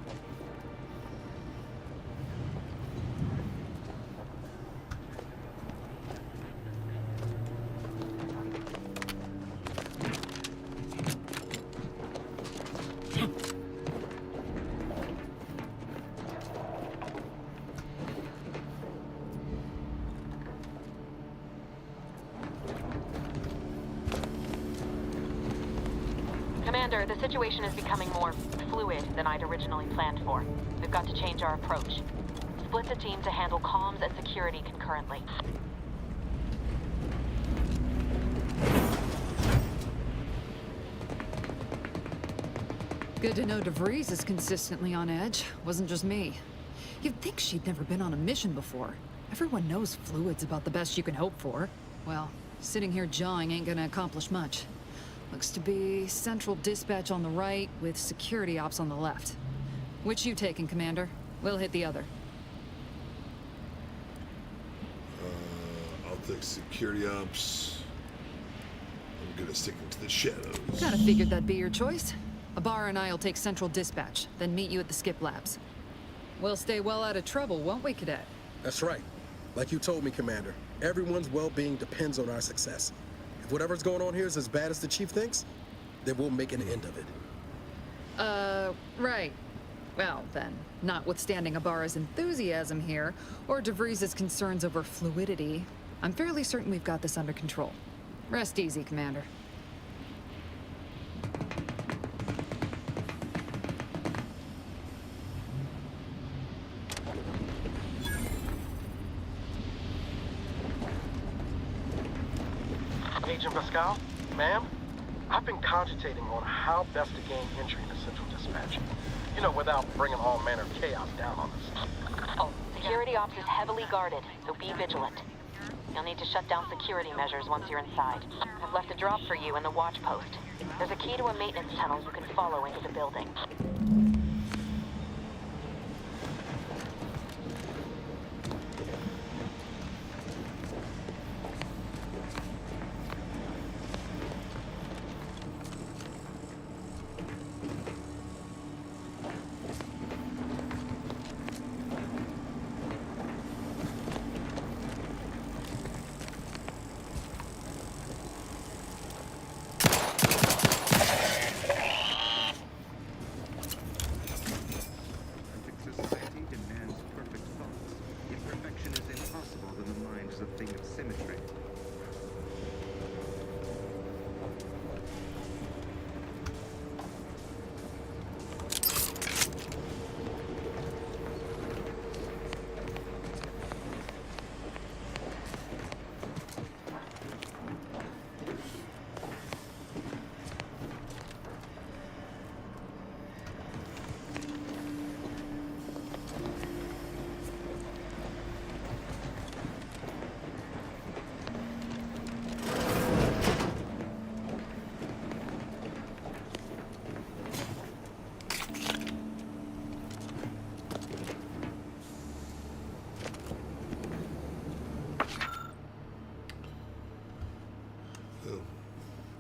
Commander, the situation is becoming more fluid than I'd originally planned for. We've got to change our approach. Split the team to handle comms and security concurrently. Good to know DeVries is consistently on edge. Wasn't just me. You'd think she'd never been on a mission before. Everyone knows fluid's about the best you can hope for. Well, sitting here jawing ain't gonna accomplish much. Looks to be central dispatch on the right with security ops on the left. Which you taking, Commander? We'll hit the other. I'll take security ops. I'm gonna stick into the shadows. Kinda figured that'd be your choice. Ibarra and I'll take central dispatch, then meet you at the skip labs. We'll stay well out of trouble, won't we, Cadet? That's right. Like you told me, Commander, everyone's well-being depends on our success. If whatever's going on here is as bad as the Chief thinks, then we'll make an end of it. Right. Well, then, notwithstanding Ibarra's enthusiasm here, or DeVries' concerns over fluidity, I'm fairly certain we've got this under control. Rest easy, Commander. Agent Pascal, ma'am, I've been cogitating on how best to gain entry into Central Dispatch. You know, without bringing all manner of chaos down on us. Security ops is heavily guarded, so be vigilant. You'll need to shut down security measures once you're inside. I've left a drop for you in the watch post. There's a key to a maintenance tunnel you can follow into the building.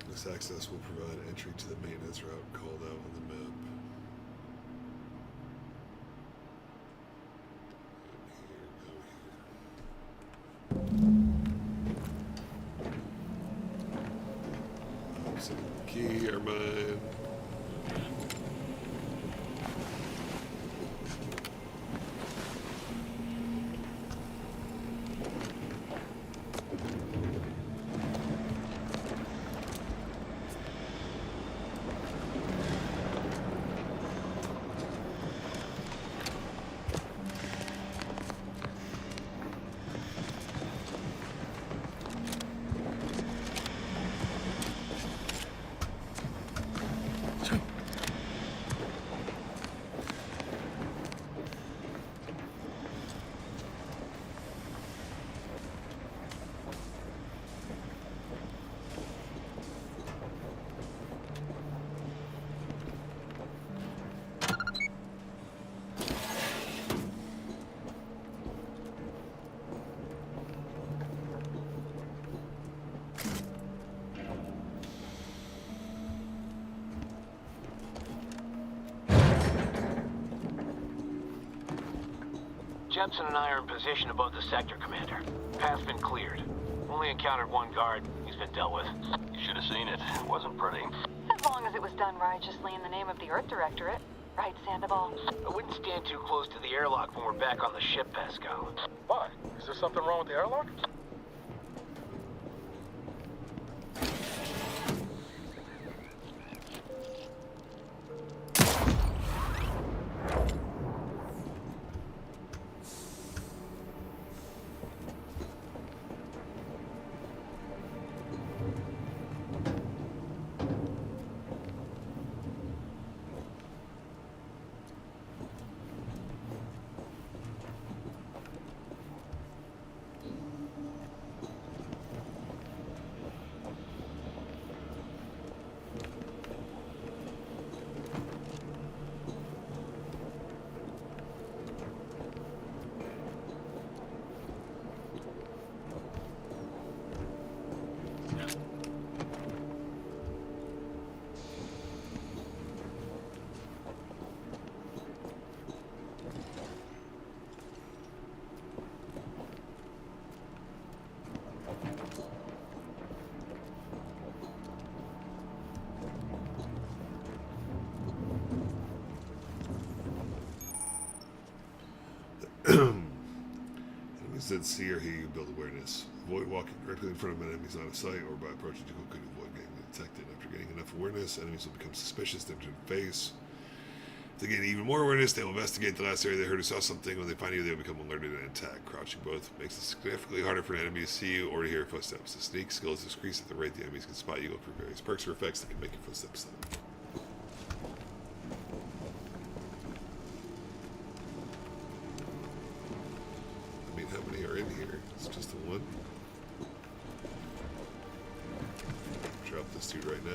This access will provide entry to the maintenance route called out on the map. Key are mine. Jepson and I are in position above the sector, Commander. Path's been cleared. Only encountered one guard. He's been dealt with. You should have seen it. It wasn't pretty. As long as it was done righteously in the name of the Earth Directorate. Right, Sandoval? I wouldn't stand too close to the airlock when we're back on the ship, Pascal. Why? Is there something wrong with the airlock? Enemies that see or hear you build awareness. Avoid walking directly in front of enemies on a site or by approaching to could avoid getting detected. After gaining enough awareness, enemies will become suspicious, then turn face. If they gain even more awareness, they will investigate the last area they heard or saw something. When they find you, they will become alerted and attack. Crouching both makes it significantly harder for an enemy to see you or to hear your footsteps. The sneak skill is decreased at the rate the enemies can spot you. Look for various perks or effects that can make your footsteps slow. I mean, how many are in here? It's just the one. Drop this dude right now.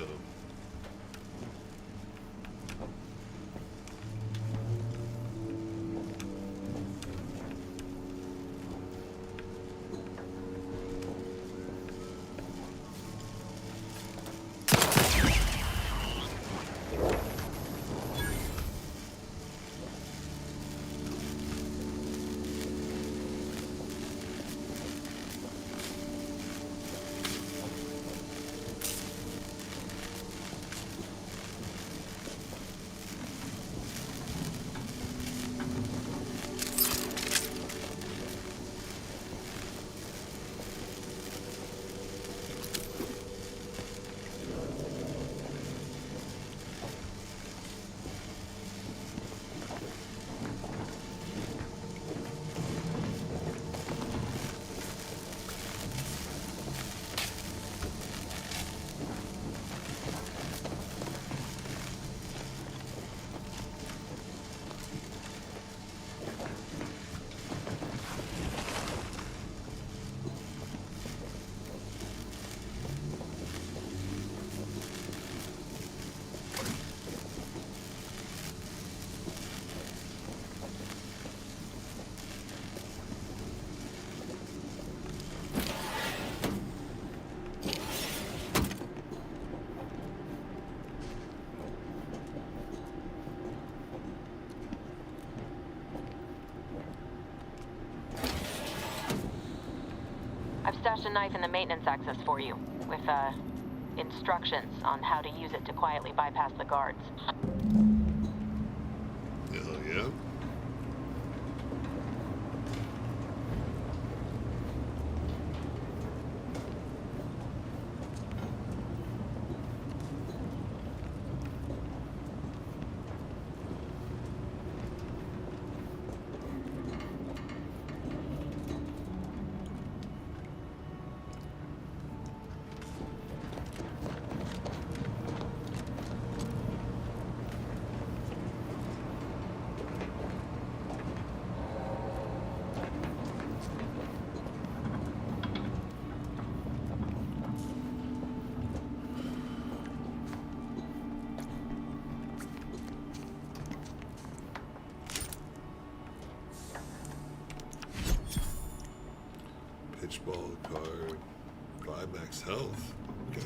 I've stashed a knife in the maintenance access for you, with, instructions on how to use it to quietly bypass the guards. Hell yeah. Pitchball card. 5 max health. Okay.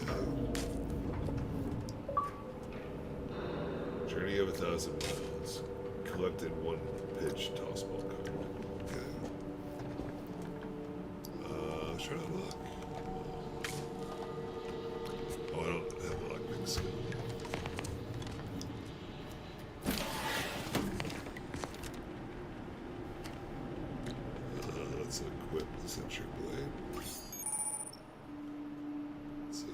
Journey of 1,000 miles. Collected 1 pitch toss ball card. Okay. try to unlock. Oh, I don't have a lockpick skill. Let's equip the Sentry Blade. Let's see.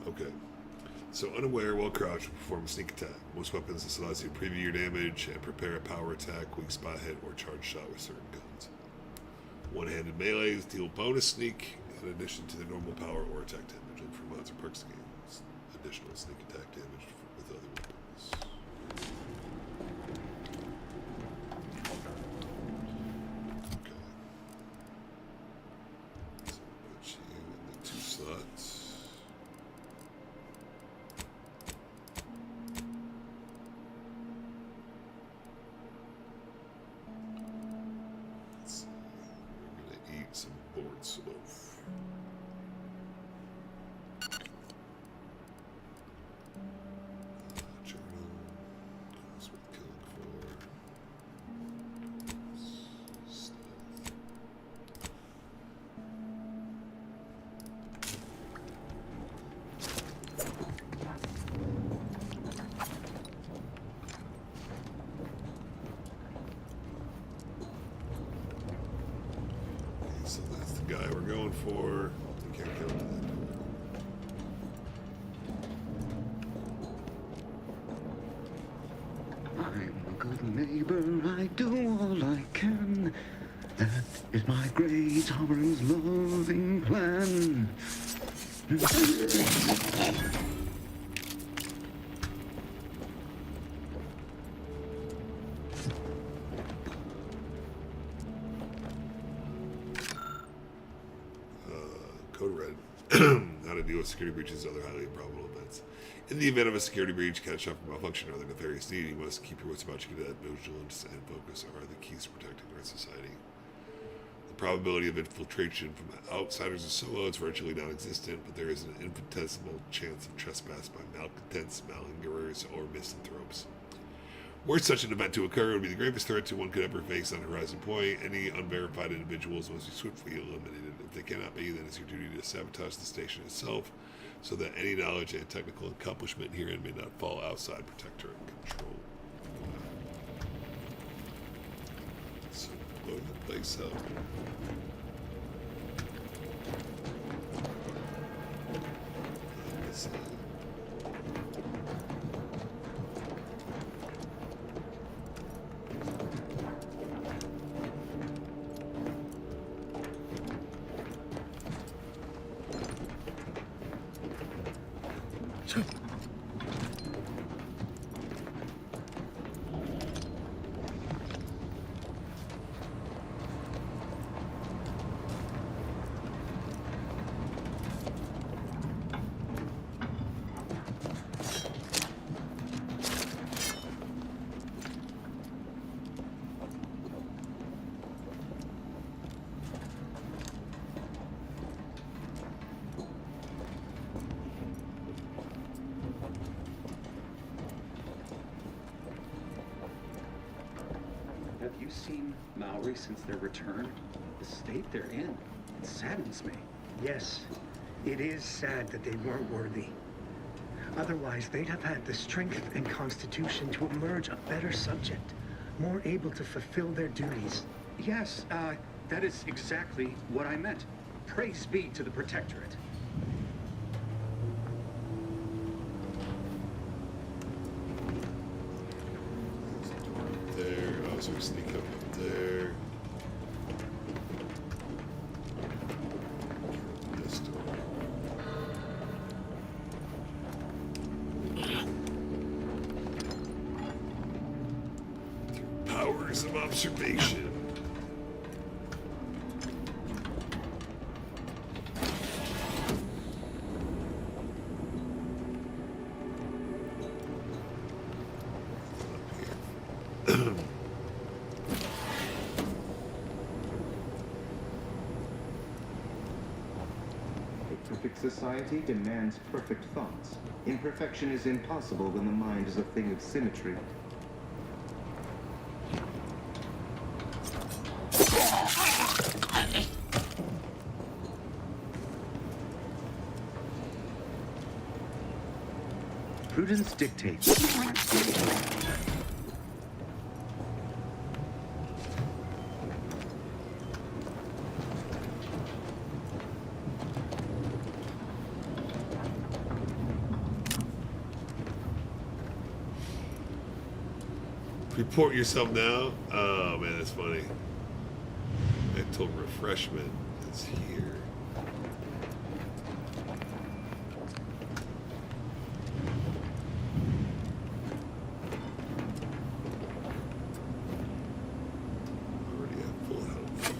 Okay. So unaware, while crouched, perform a sneak attack. Most weapons, this allows you to preview your damage and prepare a power attack, weak spot hit, or charge shot with certain guns. One-handed melees deal bonus sneak in addition to the normal power or attack damage. Look for mods or perks to gain additional sneak attack damage with other weapons. Okay. So put you in the 2 slots. Some board sloaf. Journal. That's what we're killing for. Stealth. So that's the guy we're going for. We can't go to that. I'm a good neighbor, I do all I can. That is my great sovereign's loving plan. Code Red. How to deal with security breaches and other highly improbable events. In the event of a security breach, catastrophic malfunction, or other nefarious need, you must keep your wits about you. That vigilance and focus are the keys to protecting our society. The probability of infiltration from outsiders is so low it's virtually non-existent, but there is an infinitesimal chance of trespass by malcontents, malingerers, or misanthropes. Were such an event to occur, it would be the gravest threat to one could ever face on Horizon Point. Any unverified individuals must be swiftly eliminated. If they cannot be, then it's your duty to sabotage the station itself, so that any knowledge and technical accomplishment herein may not fall outside Protectorate control. So, load the place up. Let's see. Have you seen Maori since their return? The state they're in, it saddens me. Yes, it is sad that they weren't worthy. Otherwise, they'd have had the strength and constitution to emerge a better subject, more able to fulfill their duties. Yes, that is exactly what I meant. Praise be to the Protectorate. There, oh, so we sneak up there. This door. Through powers of observation. Perfect society demands perfect thoughts. Imperfection is impossible when the mind is a thing of symmetry. Prudence dictates. Report yourself now. Oh man, that's funny. Mental refreshment is here. Already at full health.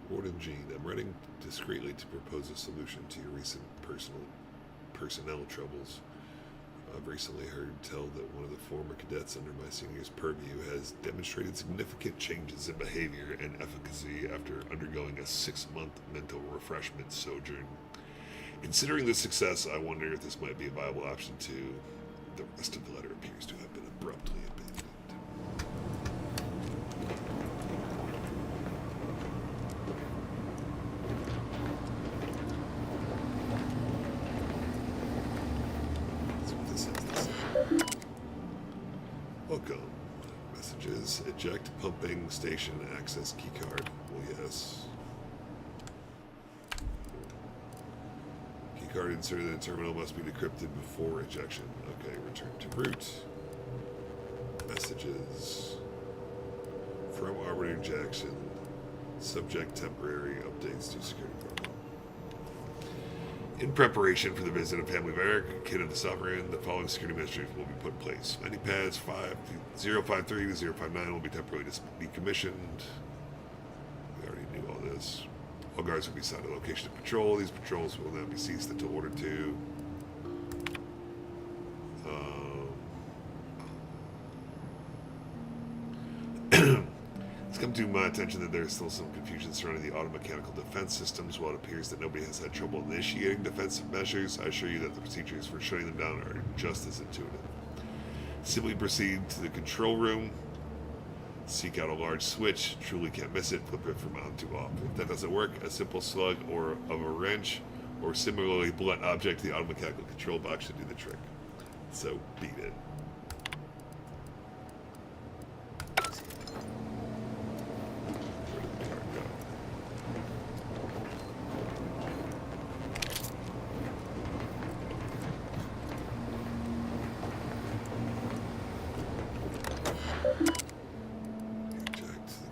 Warden Jean, I'm writing discreetly to propose a solution to your recent personnel troubles. I've recently heard tell that one of the former cadets under my senior's purview has demonstrated significant changes in behavior and efficacy after undergoing a 6-month mental refreshment sojourn. Considering the success, I wonder if this might be a viable option too. The rest of the letter appears to have been abruptly abandoned. Welcome. Messages. Eject pumping station access keycard. Well, yes. Keycard inserted in the terminal must be decrypted before ejection. Okay, return to root. Messages. From Arbiter Jackson. Subject temporary updates to security protocol. In preparation for the visit of Family Varric, Kid of the Sovereign, the following security measures will be put in place. Landing pads 053 to 059 will be temporarily decommissioned. We already knew all this. All guards will be assigned a location of patrol. These patrols will now be ceased until ordered to. It's come to my attention that there is still some confusion surrounding the automechanical defense systems. While it appears that nobody has had trouble initiating defensive measures, I assure you that the procedures for shutting them down are just as intuitive. Simply proceed to the control room, seek out a large switch, truly can't miss it, flip it from on to off. If that doesn't work, a simple slug or of a wrench or similarly blunt object, the automechanical control box should do the trick. So beat it.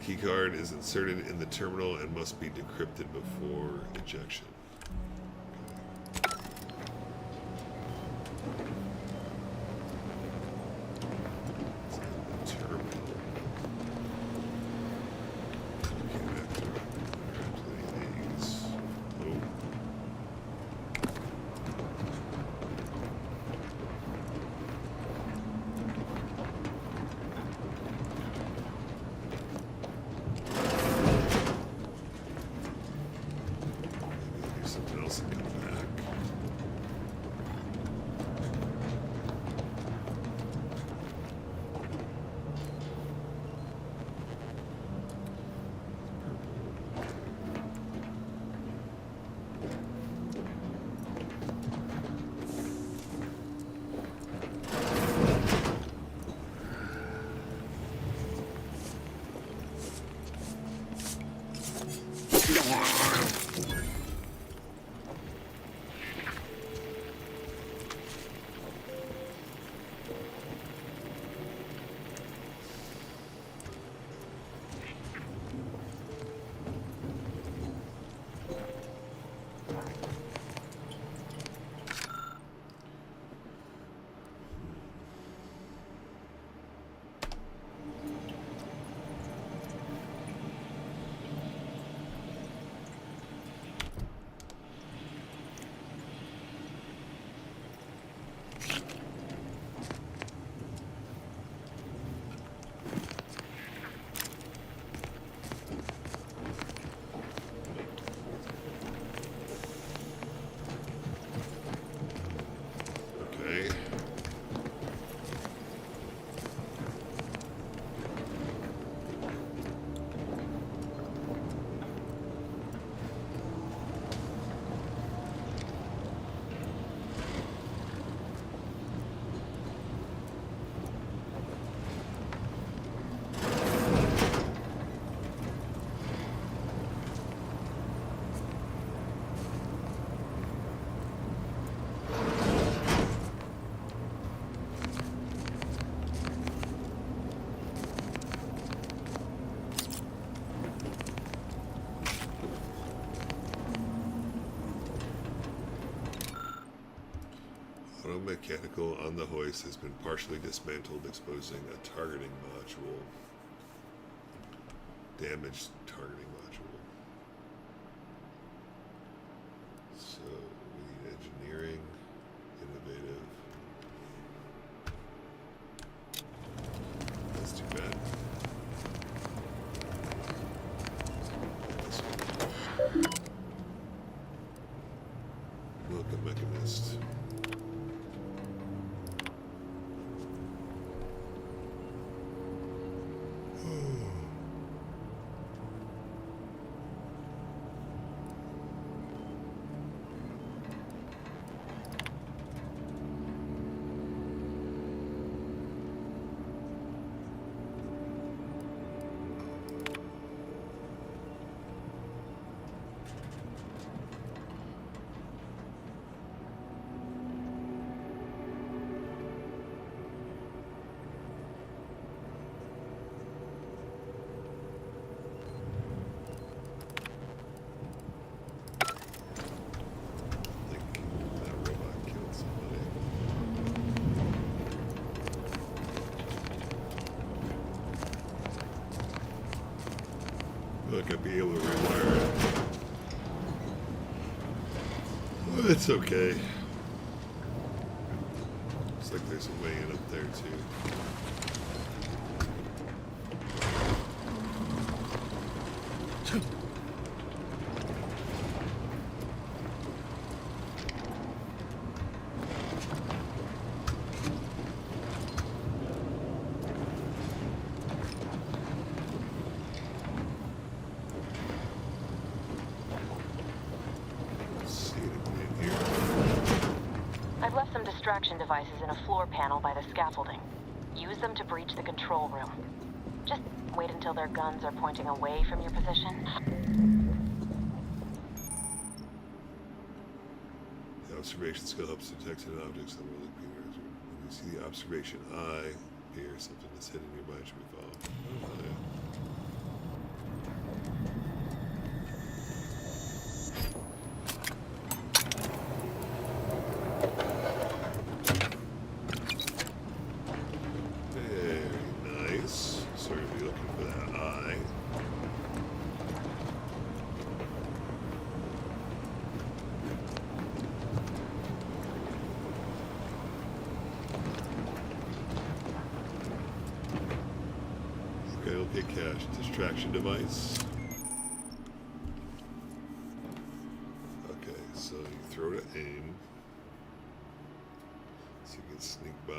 Keycard is inserted in the terminal and must be decrypted before ejection. automechanical on the hoist has been partially dismantled, exposing a targeting module. Damaged targeting module. So we need engineering, innovative. That's too bad. Look, a mechanist. Look, I'd be able to rewire it. Well, it's okay. Looks like there's a way in up there too. I've left some distraction devices in a floor panel by the scaffolding. Use them to breach the control room. Just wait until their guns are pointing away from your position. The observation skill helps detect hidden objects that will appear. When you see the observation eye appear, something that's hidden nearby should be followed. Oh, yeah. Cache distraction device. Okay, so you throw to aim, so you can sneak by.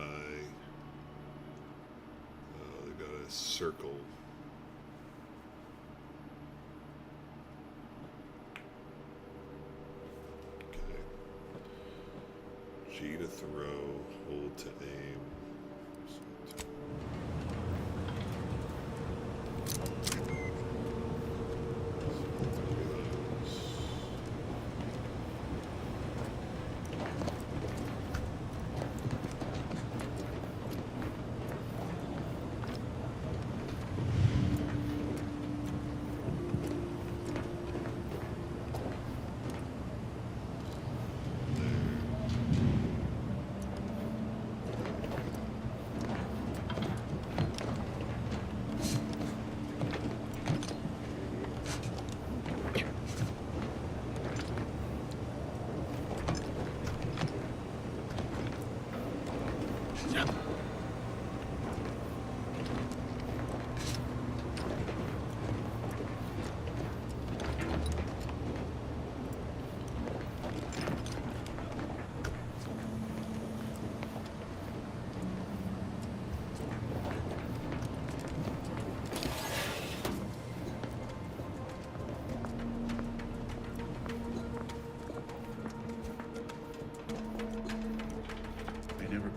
They've got a circle. Okay. G to throw, hold to aim.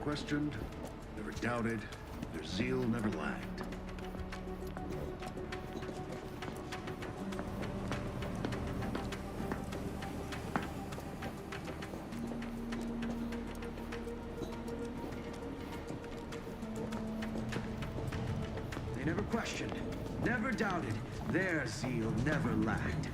Questioned, never doubted, their zeal never lacked. They never questioned, never doubted, their zeal never lacked.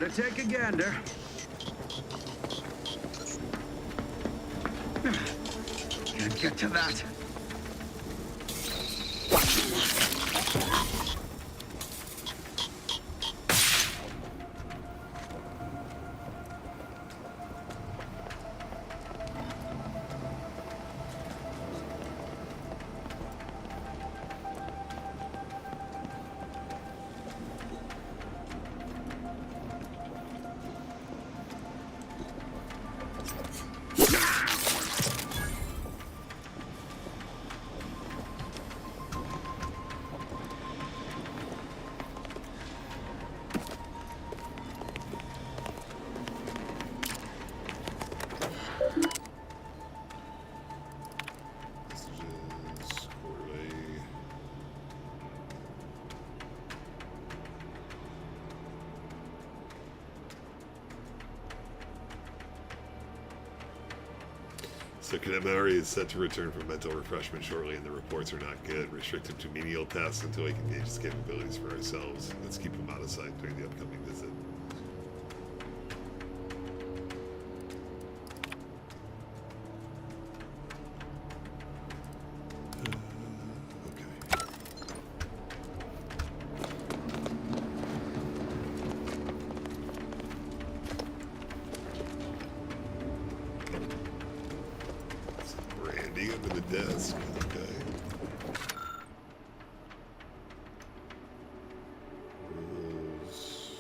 Gotta take a gander. Can't get to that. Messages, Corley. So Cadet Mallory is set to return from mental refreshment shortly, and the reports are not good. Restrict him to menial tasks until he can gauge his capabilities for ourselves. Let's keep him out of sight during the upcoming visit. Brandy under the desk. Okay. Rules.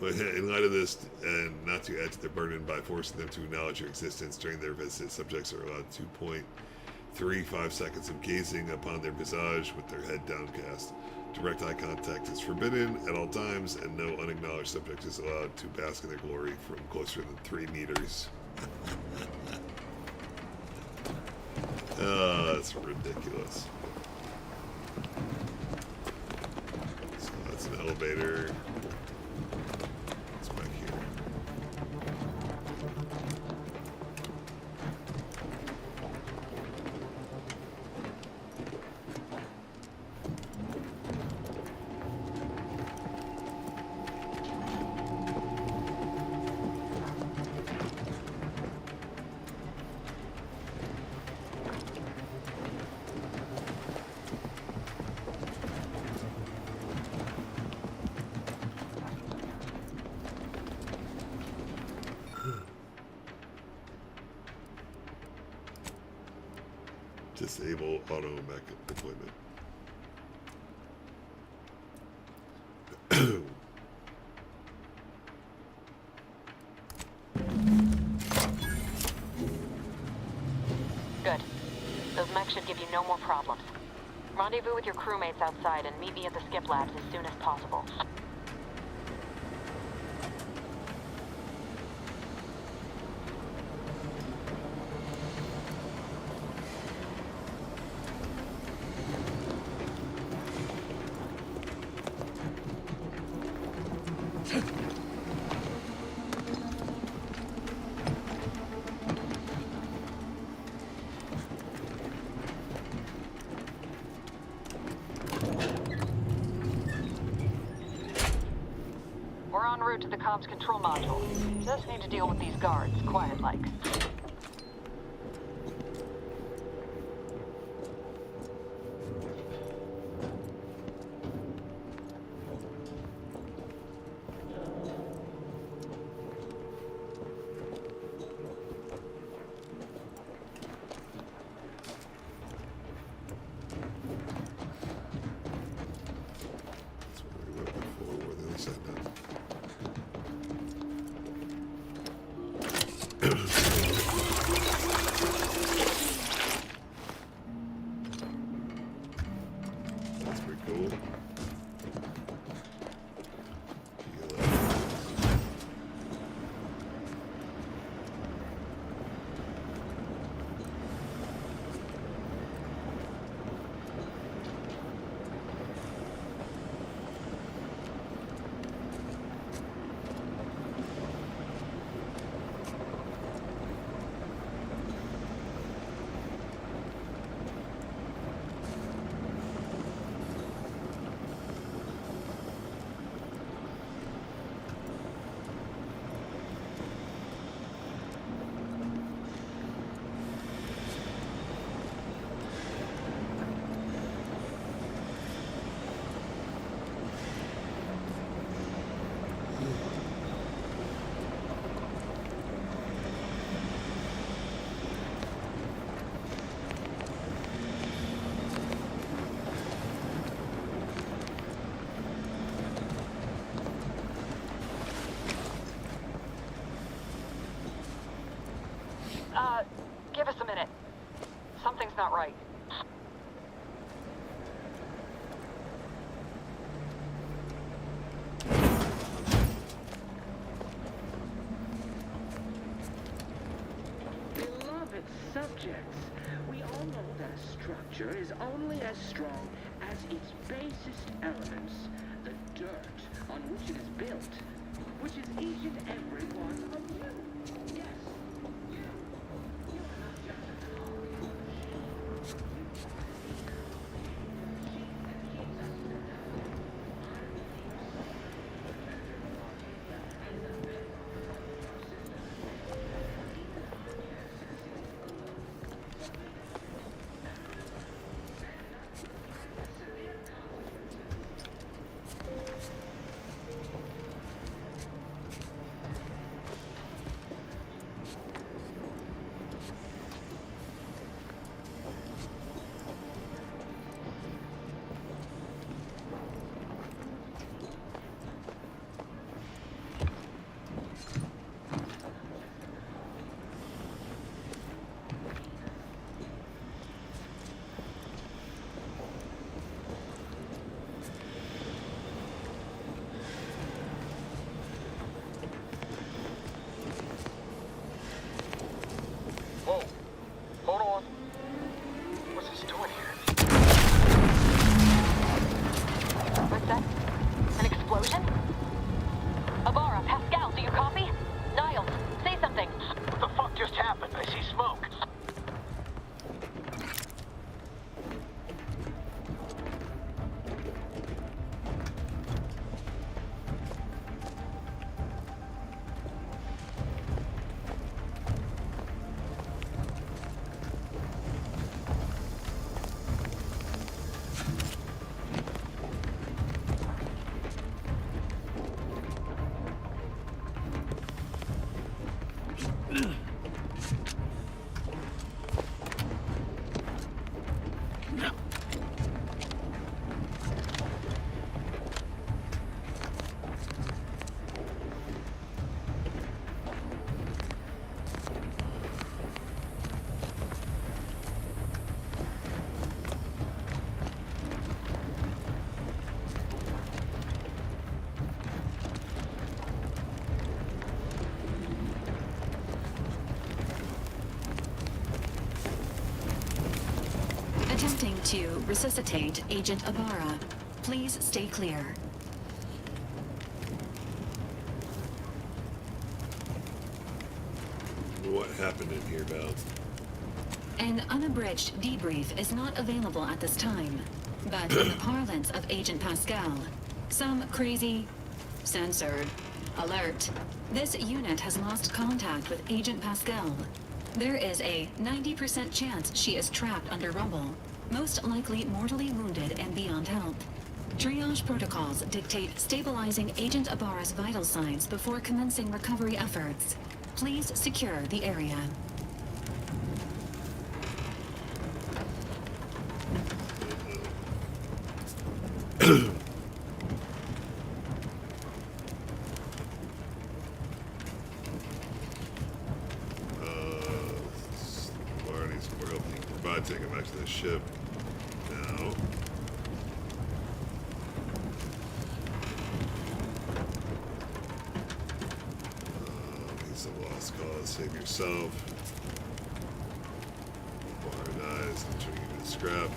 Well, in light of this, and not to add to their burden by forcing them to acknowledge your existence during their visit, subjects are allowed 2.35 seconds of gazing upon their visage with their head downcast. Direct eye contact is forbidden at all times, and no unacknowledged subject is allowed to bask in their glory from closer than 3 meters. That's ridiculous. So that's an elevator. It's back here. Disable auto mech deployment. Good. Those mechs should give you no more problems. Rendezvous with your crewmates outside and meet me at the skip labs as soon as possible. We're en route to the comms control module. Just need to deal with these guards, quiet-like. That's where we went before, where the other side down. That's pretty cool. Give us a minute. Something's not right. Beloved subjects, we all know that a structure is only as strong as its basest elements, the dirt on which it is built, which is each and every one of you. Yes, you. You are not just a cog. Whoa. Hold on. What's this doing here? What's that? An explosion? Abara, Pascal, do you copy? Niles, say something. What the fuck just happened? I see smoke. Attempting to resuscitate Agent Abara. Please stay clear. What happened in here, Val? An unabridged debrief is not available at this time, but in the parlance of Agent Pascal, some crazy, censored, alert. This unit has lost contact with Agent Pascal. There is a 90% chance she is trapped under rubble, most likely mortally wounded and beyond help. Triage protocols dictate stabilizing Agent Abara's vital signs before commencing recovery efforts. Please secure the area. Take him back to the ship now. He's a lost cause. Save yourself. Before he dies, I'm turning you to scrap.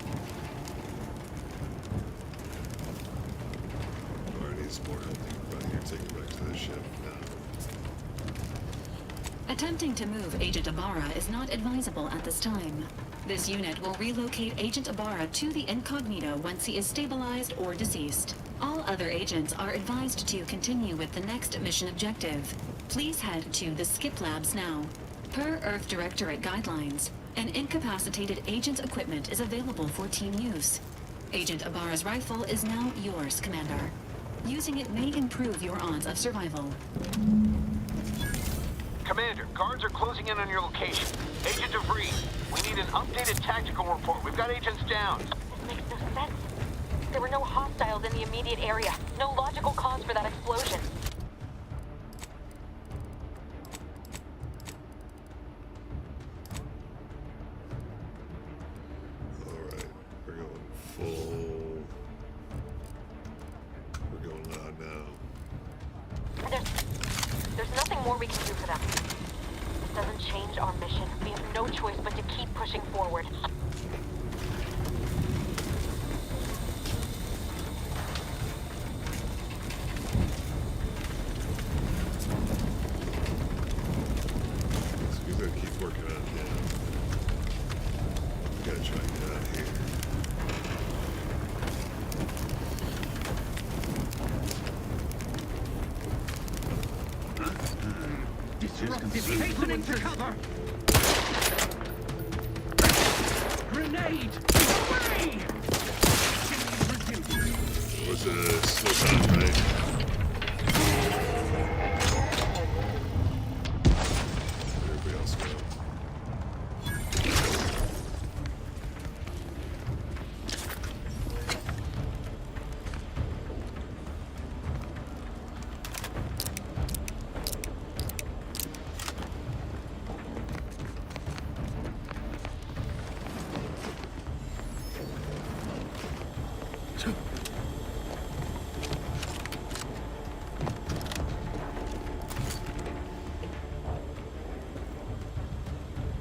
Bar needs more help. Right here, take him back to the ship now. Attempting to move Agent Abara is not advisable at this time. This unit will relocate Agent Abara to the incognito once he is stabilized or deceased. All other agents are advised to continue with the next mission objective. Please head to the Skip Labs now. Per Earth Directorate guidelines, an incapacitated agent's equipment is available for team use. Agent Abara's rifle is now yours, Commander. Using it may improve your odds of survival. Commander, guards are closing in on your location. Agent DeVries, we need an updated tactical report. We've got agents down. This makes no sense. There were no hostiles in the immediate area. No logical cause for that explosion. There's nothing more we can do for them. This doesn't change our mission. We have no choice but to keep pushing forward. So we gotta keep working on him. We gotta try and get out of here. Disruptive hasten into cover! Grenade! Away! It was a slow time, right? Where'd everybody else go?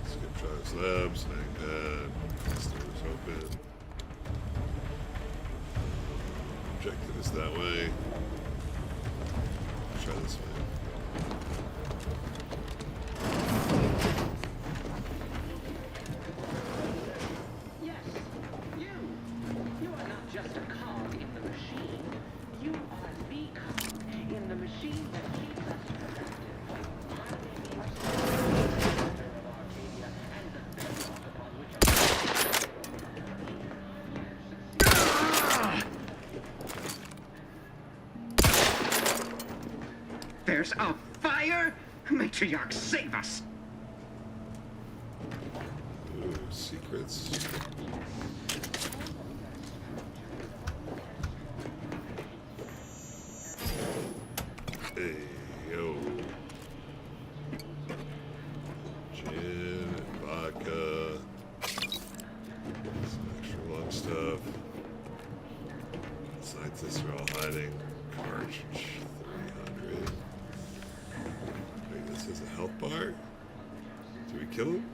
Skip drives labs, hang pad, stores open. Objective is that way. Try this way. Yes, you. You are not just a cog in the machine. You are the cog in the machine that keeps us productive. There's a fire? Matriarch, save us! Ooh, secrets. Hey, yo. Gin, vodka. Some extra lung stuff. Scientists are all hiding. Cartridge 300. Wait, this is a health bar? Do we kill him?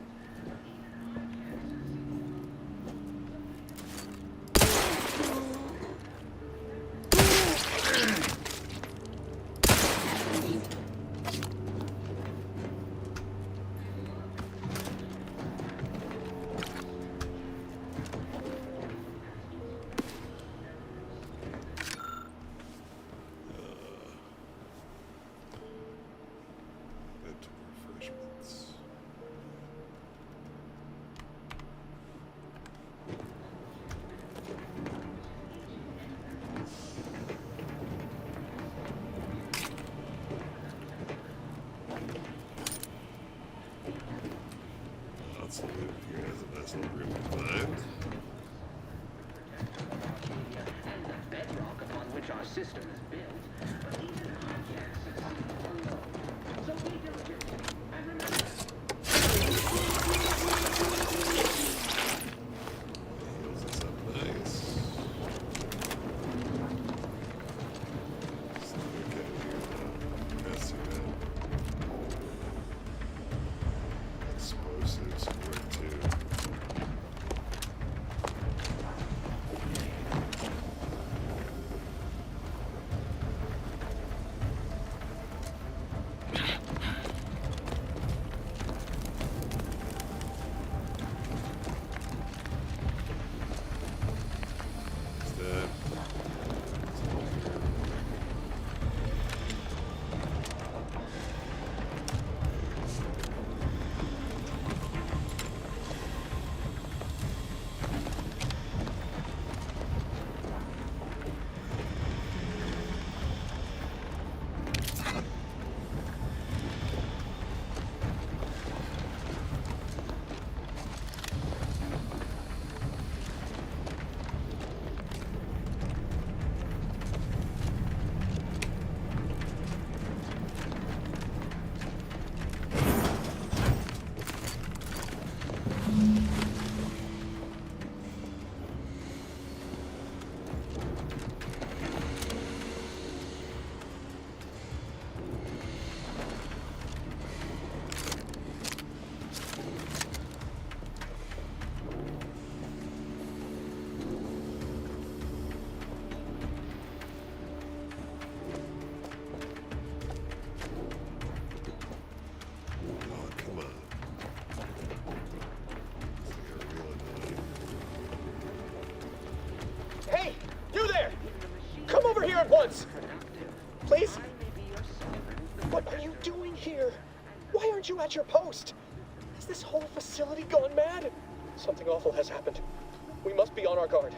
Refreshments. Lots of loot here. Has a nice little room to find. And the bedrock upon which our system is built. But even our gases are low. So be diligent. And remember. Heals us up nice. So, okay, we're messing up. Explosives work too. What are you doing here? Why aren't you at your post? Has this whole facility gone mad? Something awful has happened. We must be on our guard.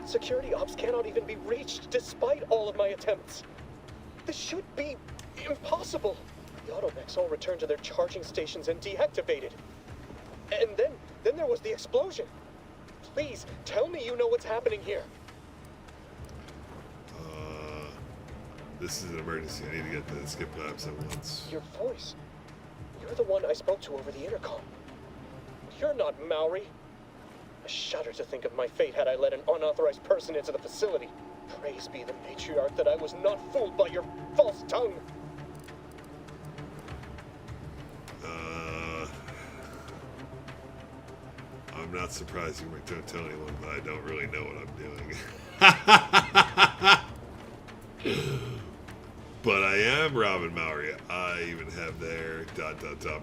Security ops cannot even be reached despite all of my attempts. This should be impossible. The automechs all returned to their charging stations and deactivated. And then there was the explosion. Please, tell me you know what's happening here. This is an emergency. I need to get to the Skip Labs at once. Your voice. You're the one I spoke to over the intercom. You're not Maori. I shudder to think of my fate had I let an unauthorized person into the facility. Praise be the matriarch that I was not fooled by your false tongue. I'm not surprised you don't tell anyone, but I don't really know what I'm doing. But I am Robin Maori. I even have their ...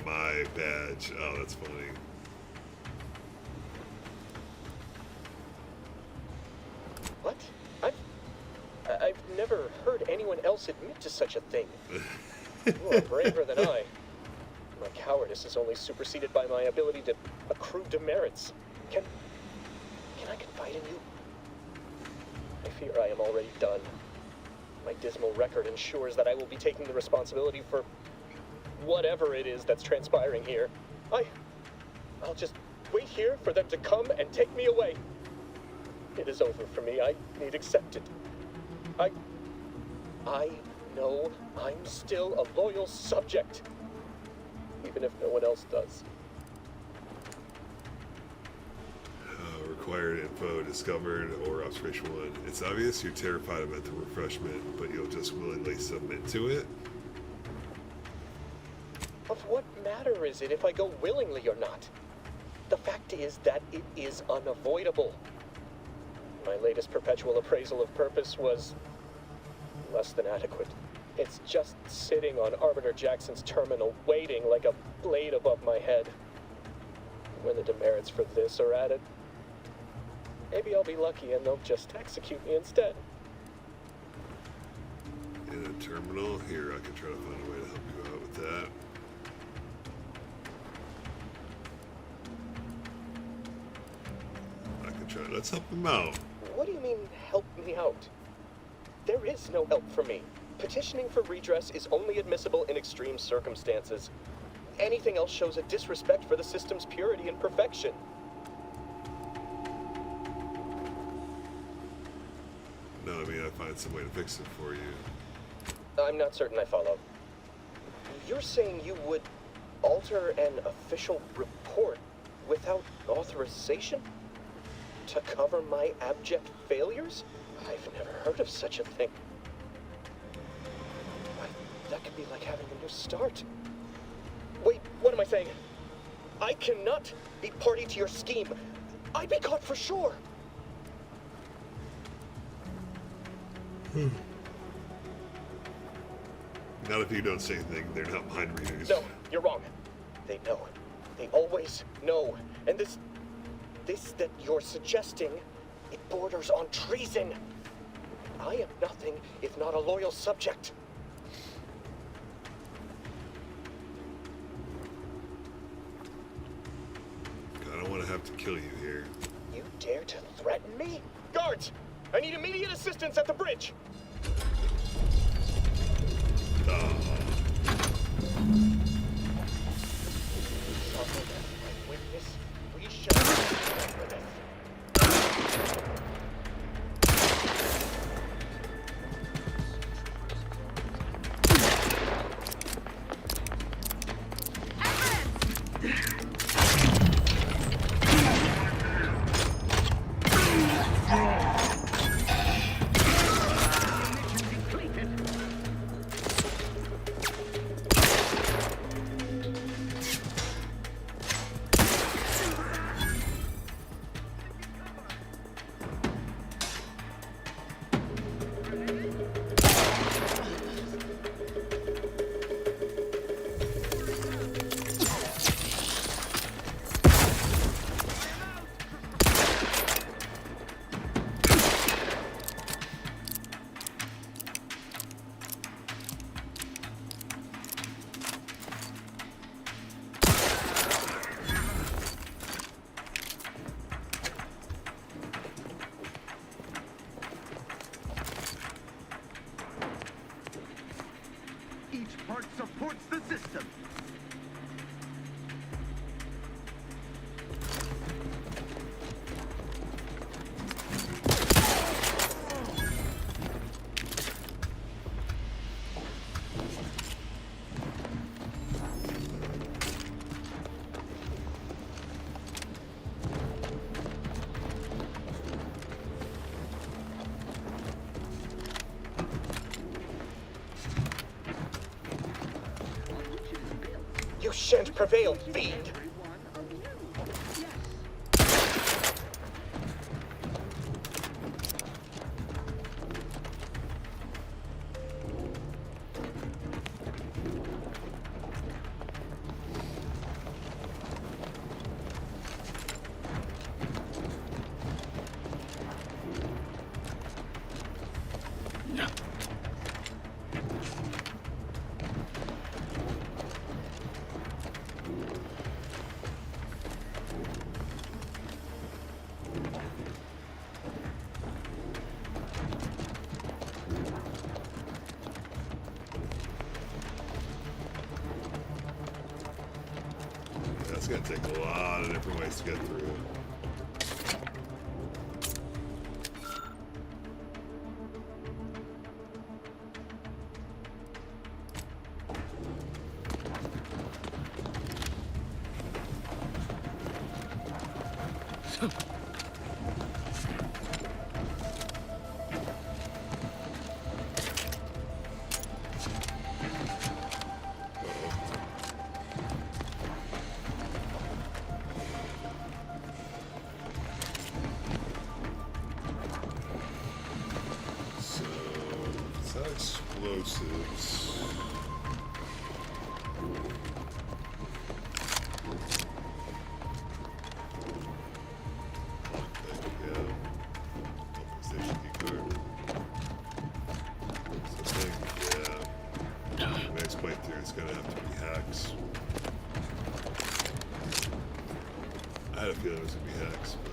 my badge. Oh, that's funny. What? I've never heard anyone else admit to such a thing. You are braver than I. My cowardice is only superseded by my ability to accrue demerits. Can I confide in you? I fear I am already done. My dismal record ensures that I will be taking the responsibility for whatever it is that's transpiring here. I'll just wait here for them to come and take me away. It is over for me. I need accepted. I know I'm still a loyal subject, even if no one else does. Required info discovered or observation 1. It's obvious you're terrified of mental refreshment, but you'll just willingly submit to it. Of what matter is it if I go willingly or not? The fact is that it is unavoidable. My latest perpetual appraisal of purpose was less than adequate. It's just sitting on Arbiter Jackson's terminal, waiting like a blade above my head. When the demerits for this are added, maybe I'll be lucky and they'll just execute me instead. In a terminal? Here, I can try to find a way to help you out with that. I can try. Let's help him out. What do you mean, help me out? There is no help for me. Petitioning for redress is only admissible in extreme circumstances. Anything else shows a disrespect for the system's purity and perfection. No, I mean, I find some way to fix it for you. I'm not certain I follow. You're saying you would alter an official report without authorization? To cover my abject failures? I've never heard of such a thing. That could be like having a new start. Wait, what am I saying? I cannot be party to your scheme. I'd be caught for sure. Not if you don't say anything. They're not mind readers. No, you're wrong. They know. They always know. And this that you're suggesting, it borders on treason. I am nothing if not a loyal subject. I don't want to have to kill you here. You dare to threaten me? Guards! I need immediate assistance at the bridge! You shan't prevail, fiend! That's gonna take a lot of different ways to get through. Explosives. Next playthrough it's gonna have to be hacks. I had a feeling it was gonna be hacks, but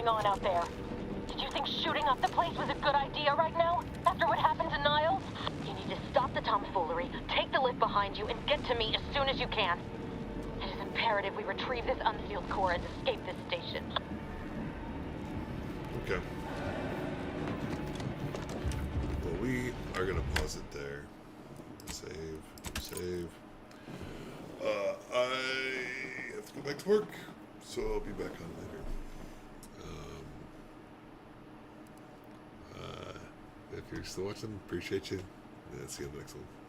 on out there? Did you think shooting up the place was a good idea right now? After what happened to Niles? You need to stop the tomfoolery, take the lift behind you, and get to me as soon as you can. It is imperative we retrieve this unsealed core and escape this station. okay. Well, we are gonna pause it there. Save. I have to go back to work, so I'll be back on later. If you're still watching, appreciate you. And see you in the next one.